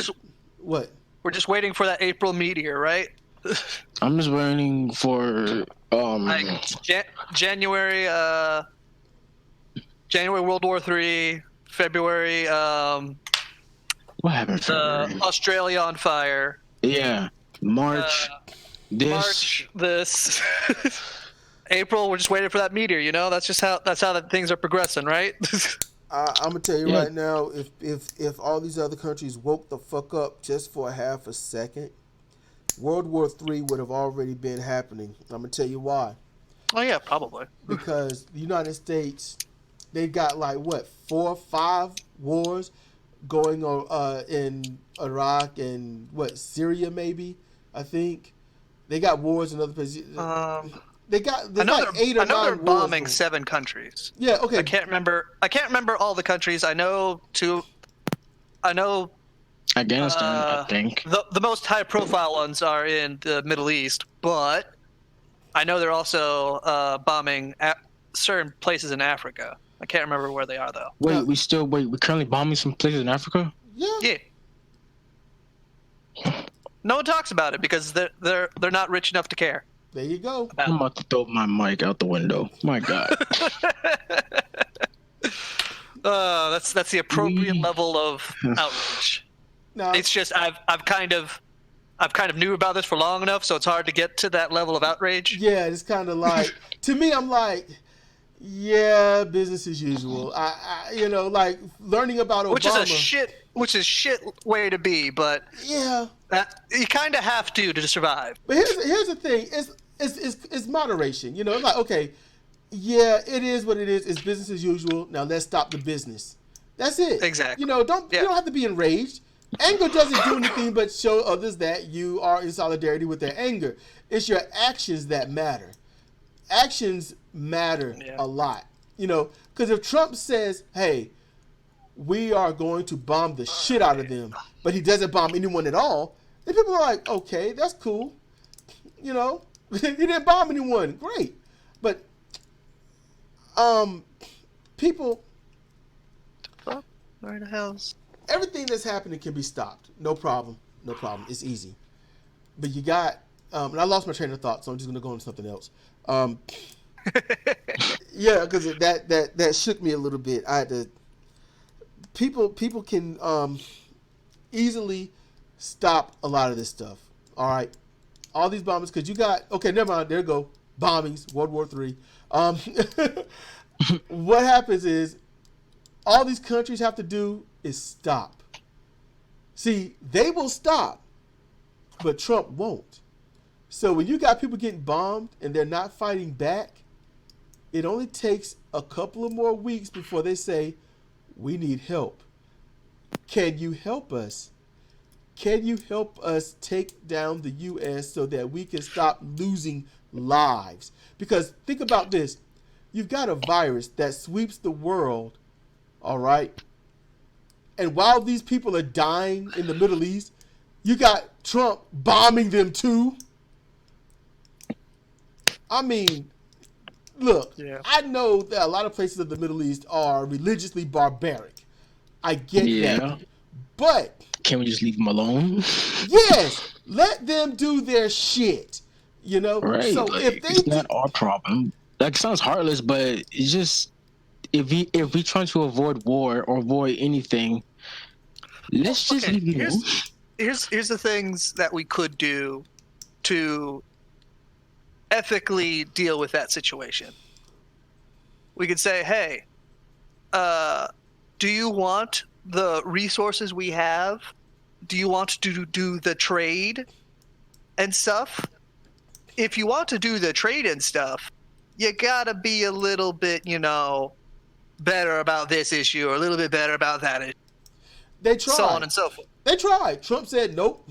What? We're just waiting for that April meteor, right? I'm just waiting for January World War III, February what happened? Australia on fire. Yeah. March this. April, we're just waiting for that meteor, That's how that things are progressing, right? I'm gonna tell you right now, if all these other countries woke the fuck up just for a half a second, World War III would have already been happening. I'm gonna tell you why. Oh yeah, probably. because the United States, they got like what 4 or 5 wars going on in Iraq and what Syria maybe. I think they got wars in other places. There's like 8 or 9 I know they're wars bombing going. 7 countries. Yeah, okay. I can't remember all the countries. I know Afghanistan, I think. the most high profile ones are in the Middle East, but I know they're also bombing at certain places in Africa. I can't remember where they are though. We're currently bombing some places in Africa? Yeah. No one talks about it because they're not rich enough to care. There you go. I'm about to throw my mic out the window. My God. That's the appropriate level of outrage. Now, It's just I've kind of knew about this for long enough, so it's hard to get to that level of outrage. yeah, it's kind of like to me. I'm like, yeah, business as usual. I like learning about Obama. Which is shit way to be, but Yeah, you kind of have to survive. but here's the thing. It's moderation. It's like, okay, yeah, it is what it is. It's business as usual. Now let's stop the business. That's it. Exactly. You don't have to be enraged. Anger doesn't do anything but show others that you are in solidarity with their anger. It's your actions that matter. Actions matter a lot. Because if Trump says, hey, we are going to bomb the shit out of them, but he doesn't bomb anyone at all, then people are like, okay, that's cool. He didn't bomb anyone. Great. But people, Where the hell's everything that's happening can be stopped. No problem. It's easy. But you got, and I lost my train of thought, so I'm just going to go into something else. Yeah, because that shook me a little bit. I had to. People can easily stop a lot of this stuff. All right, all these bombings, because you got, okay, never mind. There you go, bombings, World War III. What happens is all these countries have to do is stop. See, they will stop, but Trump won't. So when you got people getting bombed and they're not fighting back, it only takes a couple of more weeks before they say, we need help. Can you help us? Can you help us take down the U.S. so that we can stop losing lives? Because think about this. You've got a virus that sweeps the world, all right? And while these people are dying in the Middle East, you got Trump bombing them too. I mean, look, I know that a lot of places of the Middle East are religiously barbaric. I get that. But can we just leave them alone? Yes, let them do their shit. Right. So like, if they it's not our problem. That sounds heartless, but it's just if we try to avoid war or avoid anything, let's just leave them alone. Here's the things that we could do to ethically deal with that situation. We could say, hey, do you want the resources we have? Do you want to do the trade and stuff? If you want to do the trade and stuff, you gotta be a little bit, better about this issue or a little bit better about that issue. They tried. So on and so forth. They tried. Trump said nope.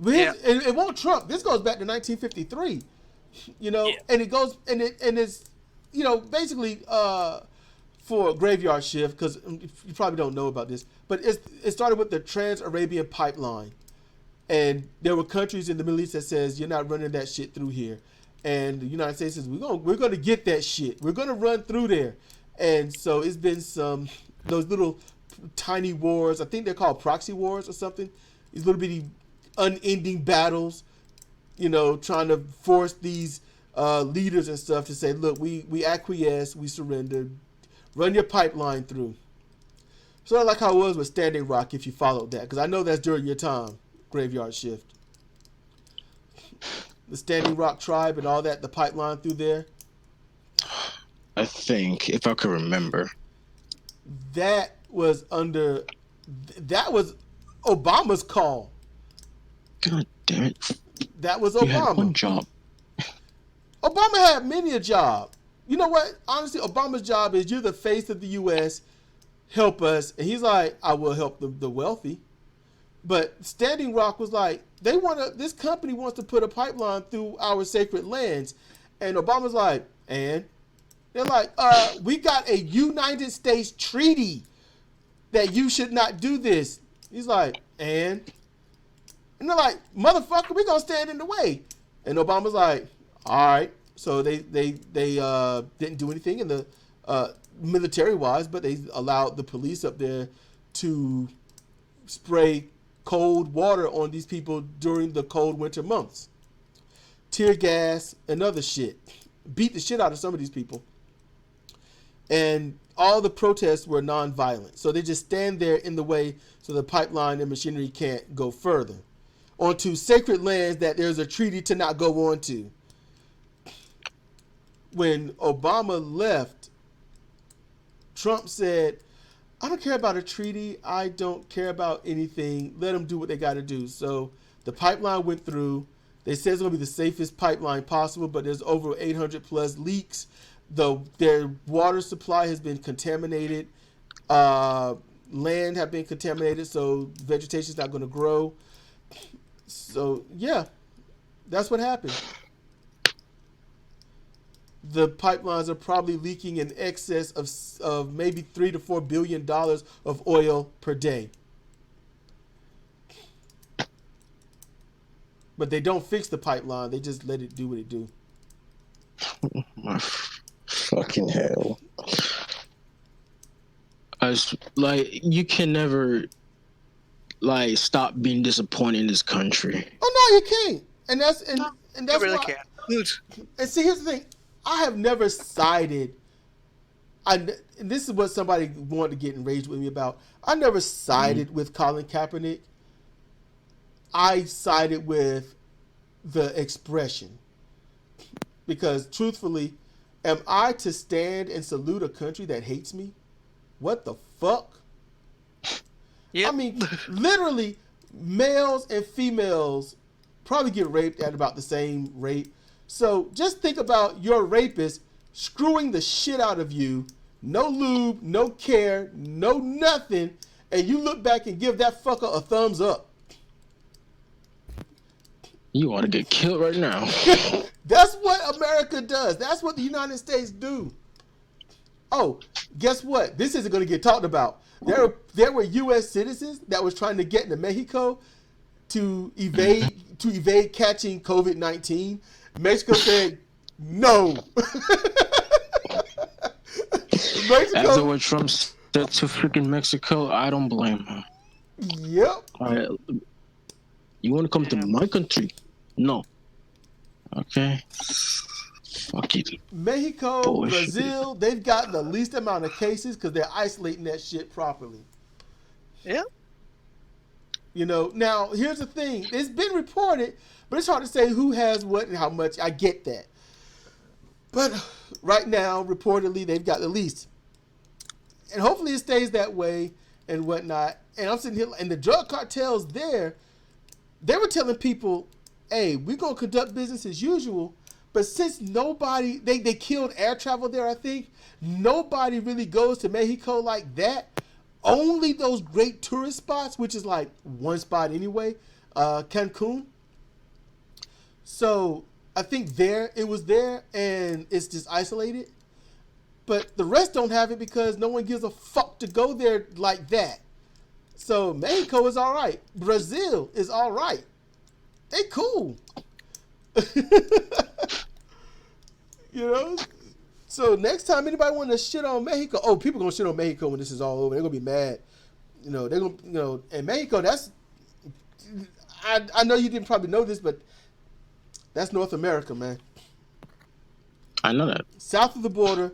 It won't Trump. This goes back to 1953. And it goes and it's basically for a graveyard shift, because you probably don't know about this, but it started with the Trans-Arabian Pipeline, and there were countries in the Middle East that says you're not running that shit through here, and the United States says we're going to get that shit. We're going to run through there, and so it's been those little tiny wars. I think they're called proxy wars or something. These little bitty unending battles, trying to force these leaders and stuff to say, look, we acquiesce, we surrender, run your pipeline through. Sort of like how it was with Standing Rock, if you followed that, because I know that's during your time, Graveyard Shift. The Standing Rock tribe and all that, the pipeline through there. I think, if I could remember. That was Obama's call. God damn it. That was You Obama. had one job. Obama had many a job. You know what? Honestly, Obama's job is you're the face of the U.S., help us. And he's like, I will help the wealthy. But Standing Rock was like, this company wants to put a pipeline through our sacred lands. And Obama's like, and? They're like, we got a United States treaty that you should not do this. He's like, and they're like, motherfucker, we're going to stand in the way. And Obama's like, all right. So they didn't do anything in the military-wise, but they allowed the police up there to spray cold water on these people during the cold winter months. Tear gas and other shit. Beat the shit out of some of these people. And all the protests were non-violent. So they just stand there in the way so the pipeline and machinery can't go further. Onto sacred lands that there's a treaty to not go on to. When Obama left, Trump said, I don't care about a treaty. I don't care about anything. Let them do what they got to do. So the pipeline went through. They said it's going to be the safest pipeline possible, but there's over 800 plus leaks. Their water supply has been contaminated. Land have been contaminated, so vegetation is not going to grow. So, yeah, that's what happened. The pipelines are probably leaking in excess of maybe $3 to $4 billion of oil per day. But they don't fix the pipeline. They just let it do what it do. My fucking hell. You can never stop being disappointed in this country. Oh no, you can't. And that's You really why, can't. And see, here's the thing. I have never sided. And this is what somebody wanted to get enraged with me about. I never sided with Colin Kaepernick. I sided with the expression. Because truthfully, am I to stand and salute a country that hates me? What the fuck? Yep. I mean, literally, males and females probably get raped at about the same rate. So just think about your rapist screwing the shit out of you, no lube, no care, no nothing, and you look back and give that fucker a thumbs up. You want to get killed right now. That's what America does. That's what the United States do. Oh, guess what? This isn't going to get talked about. There were U.S. citizens that was trying to get into Mexico to evade catching COVID-19. Mexico said no. After what Trump said to freaking Mexico, I don't blame him. Yep. All right. You want to come to my country? No. Okay. Fuck it. Mexico, Bullshit. Brazil, they've got the least amount of cases because they're isolating that shit properly. Yeah. You know, now here's the thing. It's been reported, but it's hard to say who has what and how much. I get that. But right now, reportedly, they've got the least. And hopefully it stays that way and whatnot. And I'm sitting here, and the drug cartels there, they were telling people, hey, we're going to conduct business as usual. But since nobody, they killed air travel there, I think, nobody really goes to Mexico like that. Only those great tourist spots, which is like one spot anyway, Cancun. So I think it was there, and it's just isolated. But the rest don't have it because no one gives a fuck to go there like that. So Mexico is all right. Brazil is all right. They cool. You know? So next time anybody want to shit on Mexico, people going to shit on Mexico when this is all over. They're going to be mad. You know, they're going to, and Mexico, I know you didn't probably know this, but that's North America, man. I know that. South of the border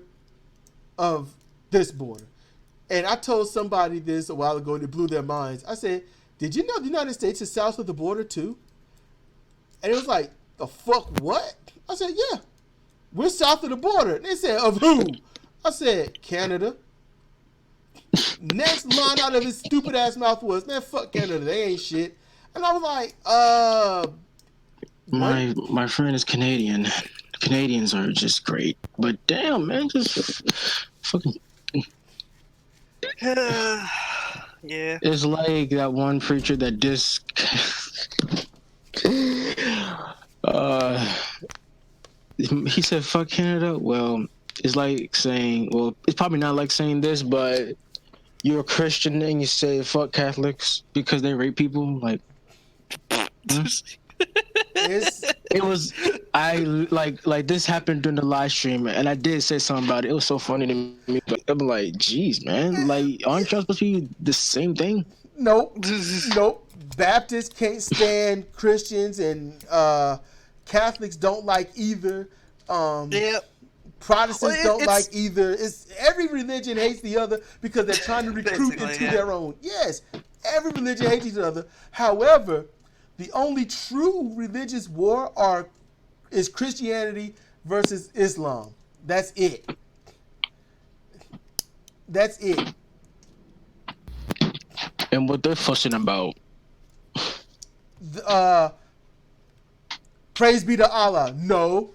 of this border. And I told somebody this a while ago and it blew their minds. I said, did you know the United States is south of the border too? And it was like, the fuck what? I said, yeah. We're south of the border. And they said, of who? I said, Canada. Next line out of his stupid ass mouth was, man, fuck Canada. They ain't shit. And I was like, My friend is Canadian. Canadians are just great, but damn, man, just fucking. Yeah. It's like that one preacher that he said, "Fuck Canada." Well, it's like saying, well, it's probably not like saying this, but you're a Christian and you say, "Fuck Catholics" because they rape people. Like, it was. I like this happened during the live stream, and I did say something about it. It was so funny to me. But I'm like, "Geez, man, like, aren't y'all supposed to be the same thing?" Nope. Baptists can't stand Christians, and Catholics don't like either. Protestants don't like either. It's every religion hates the other because they're trying to recruit into their own. Yes, every religion hates each other. However, the only true religious war is Christianity versus Islam. That's it. That's it. And what they're fussing about. Praise be to Allah. No.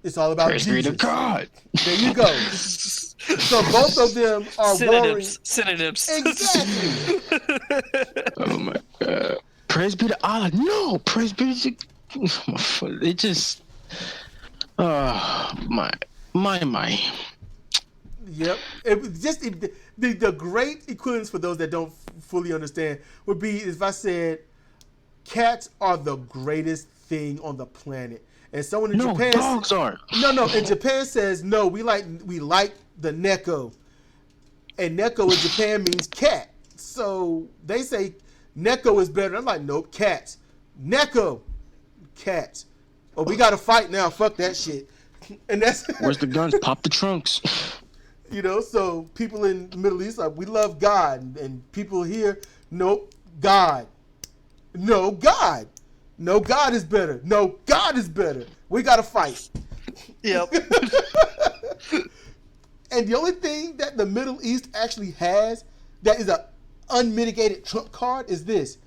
It's all about Praise Jesus. be to God. There you go. So both of them are warring. Synonyms. Exactly. Oh my God. Praise be to Allah. No. Praise be to... It just... my. Yep. It was just the great equivalence for those that don't fully understand would be if I said cats are the greatest thing on the planet, and someone in Japan dogs are. No. In Japan says no. We like the neko, and neko in Japan means cat. So they say neko is better. I'm like, nope, cats. Neko, cats. Oh, we got to fight now. Fuck that shit. And that's where's the guns? Pop the trunks. You know, so people in the Middle East, like, we love God. And people here, nope, God. No, God. No, God is better. No, God is better. We got to fight. Yep. And the only thing that the Middle East actually has that is an unmitigated trump card is this.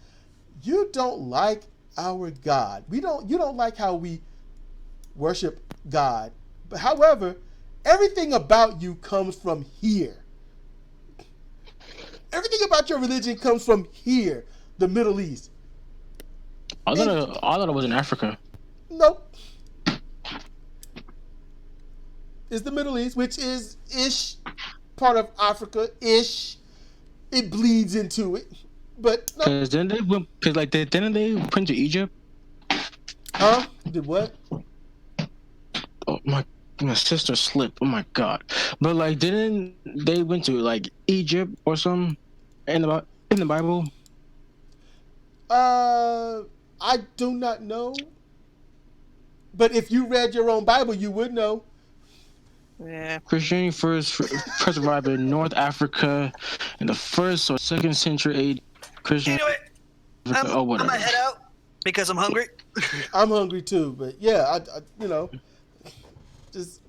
You don't like our God. You don't like how we worship God. But however, everything about you comes from here. Everything about your religion comes from here, the Middle East. I thought it was in Africa. Nope. It's the Middle East, which is ish part of Africa ish. It bleeds into it, but no. Because didn't they went to Egypt? Huh? Did what? Oh my sister slipped. Oh my God! But like, didn't they went to like Egypt or something in the Bible? I do not know. But if you read your own Bible, you would know. Yeah. Christianity first arrived in North Africa in the 1st or 2nd century AD. Christianity. Anyway, I'm gonna head out because I'm hungry. I'm hungry too, but yeah, I just.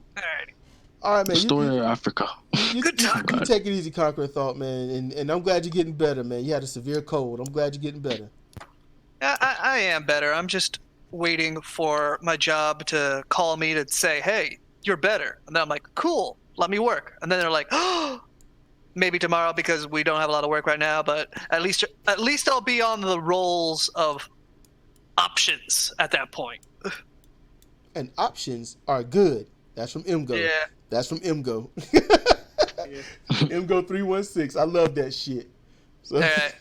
All right, man. The story of Africa. You take it easy, Conqueror Thought, man, and I'm glad you're getting better, man. You had a severe cold. I'm glad you're getting better. I am better. I'm just waiting for my job to call me to say, "Hey, you're better," and then I'm like, "Cool, let me work." And then they're like, "Oh, maybe tomorrow because we don't have a lot of work right now, but at least I'll be on the rolls of options at that point." And options are good. That's from MGO. Yeah. That's from MGO. MGO 316. I love that shit. So, All right.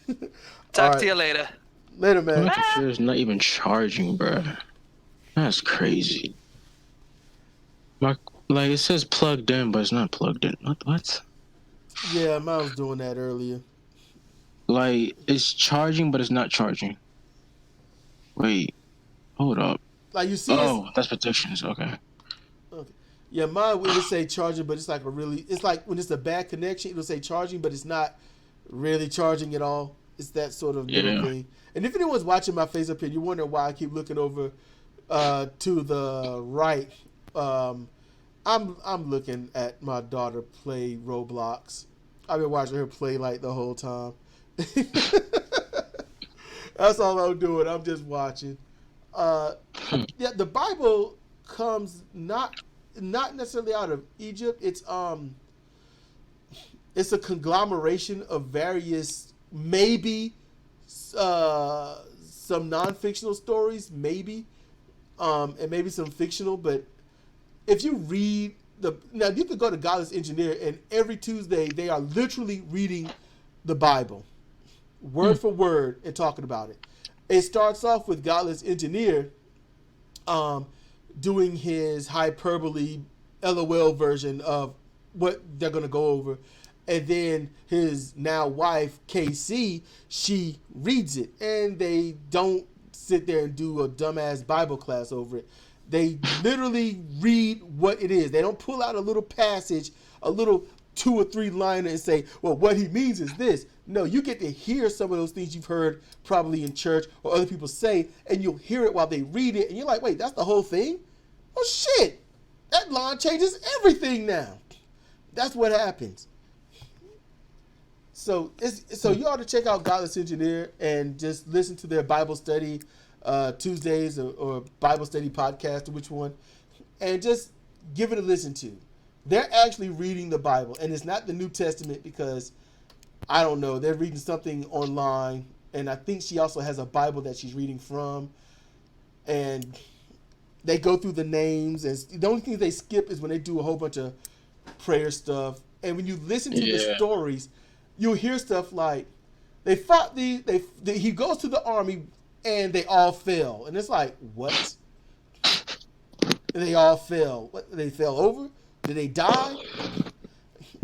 Talk to you later. Later, man. It's not even charging, bro. That's crazy. Like it says plugged in, but it's not plugged in. What? Yeah, mine was doing that earlier. Like, it's charging, but it's not charging. Wait, hold up. Like, you see, that's predictions. Okay. Yeah, mine will say charging, but it's like it's like when it's a bad connection, it'll say charging, but it's not really charging at all. It's that sort of little thing. And if anyone's watching my face up here, you wonder why I keep looking over to the right. I'm looking at my daughter play Roblox. I've been watching her play like the whole time. That's all I'm doing. I'm just watching. Yeah, the Bible comes not necessarily out of Egypt. It's a conglomeration of various, maybe some non-fictional stories, maybe, and maybe some fictional. But if you read now you could go to Godless Engineer, and every Tuesday they are literally reading the Bible, word for word, and talking about it. It starts off with Godless Engineer doing his hyperbole LOL version of what they're going to go over. And then his now wife, KC, she reads it. And they don't sit there and do a dumbass Bible class over it. They literally read what it is. They don't pull out a little passage, a little 2 or 3 liner and say, well, what he means is this. No, you get to hear some of those things you've heard probably in church or other people say, and you'll hear it while they read it. And you're like, wait, that's the whole thing? Oh, shit. That line changes everything now. That's what happens. So you ought to check out Godless Engineer and just listen to their Bible study Tuesdays or Bible study podcast, or which one, and just give it a listen to. They're actually reading the Bible, and it's not the New Testament because, I don't know, they're reading something online, and I think she also has a Bible that she's reading from, and they go through the names, and the only thing they skip is when they do a whole bunch of prayer stuff. And when you listen to the stories, you'll hear stuff like, they fought he goes to the army and they all fell. And it's like, what? And they all fell. What? They fell over? Did they die?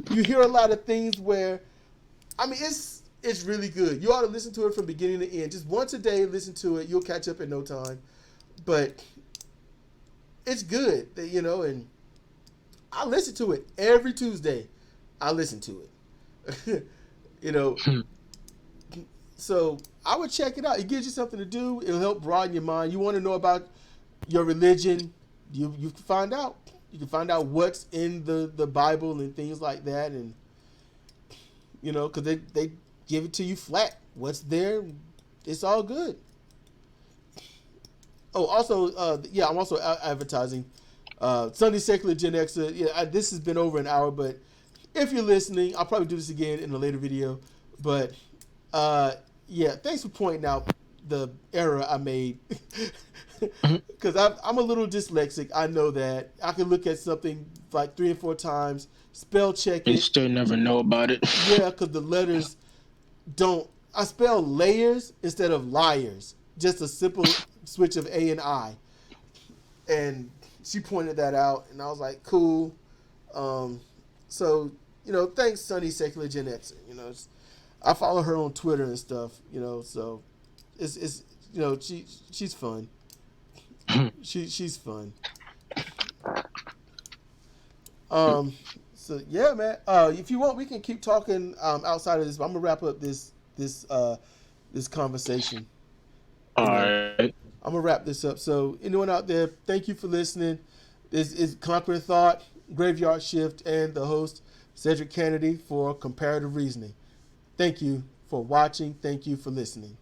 You hear a lot of things where, I mean, it's really good. You ought to listen to it from beginning to end. Just once a day, listen to it. You'll catch up in no time. But it's good, you know, and I listen to it every Tuesday. I listen to it. You know, so I would check it out. It gives you something to do. It'll help broaden your mind. You want to know about your religion, you can find out. You can find out what's in the Bible and things like that. And, you know, because they give it to you flat. What's there, it's all good. Oh, also, I'm also advertising Sunday Secular Gen Xer. Yeah, this has been over an hour, but if you're listening, I'll probably do this again in a later video. But thanks for pointing out the error I made. Because I'm a little dyslexic. I know that. I can look at something like 3 or 4 times, spell check it. You still never know about it. Yeah, because the letters don't. I spell layers instead of liars. Just a simple switch of A and I. And she pointed that out, and I was like, cool. So, you know, thanks, Sunny Secular Gen Xer. You know, I follow her on Twitter and stuff, you know, so it's you know, she's fun. She's fun. So yeah, man. If you want, we can keep talking outside of this, but I'm gonna wrap up this conversation. All right. I'm gonna wrap this up. So anyone out there, thank you for listening. This is Conquering Thought, Graveyard Shift, and the host Cedric Kennedy for Comparative Reasoning. Thank you for watching. Thank you for listening.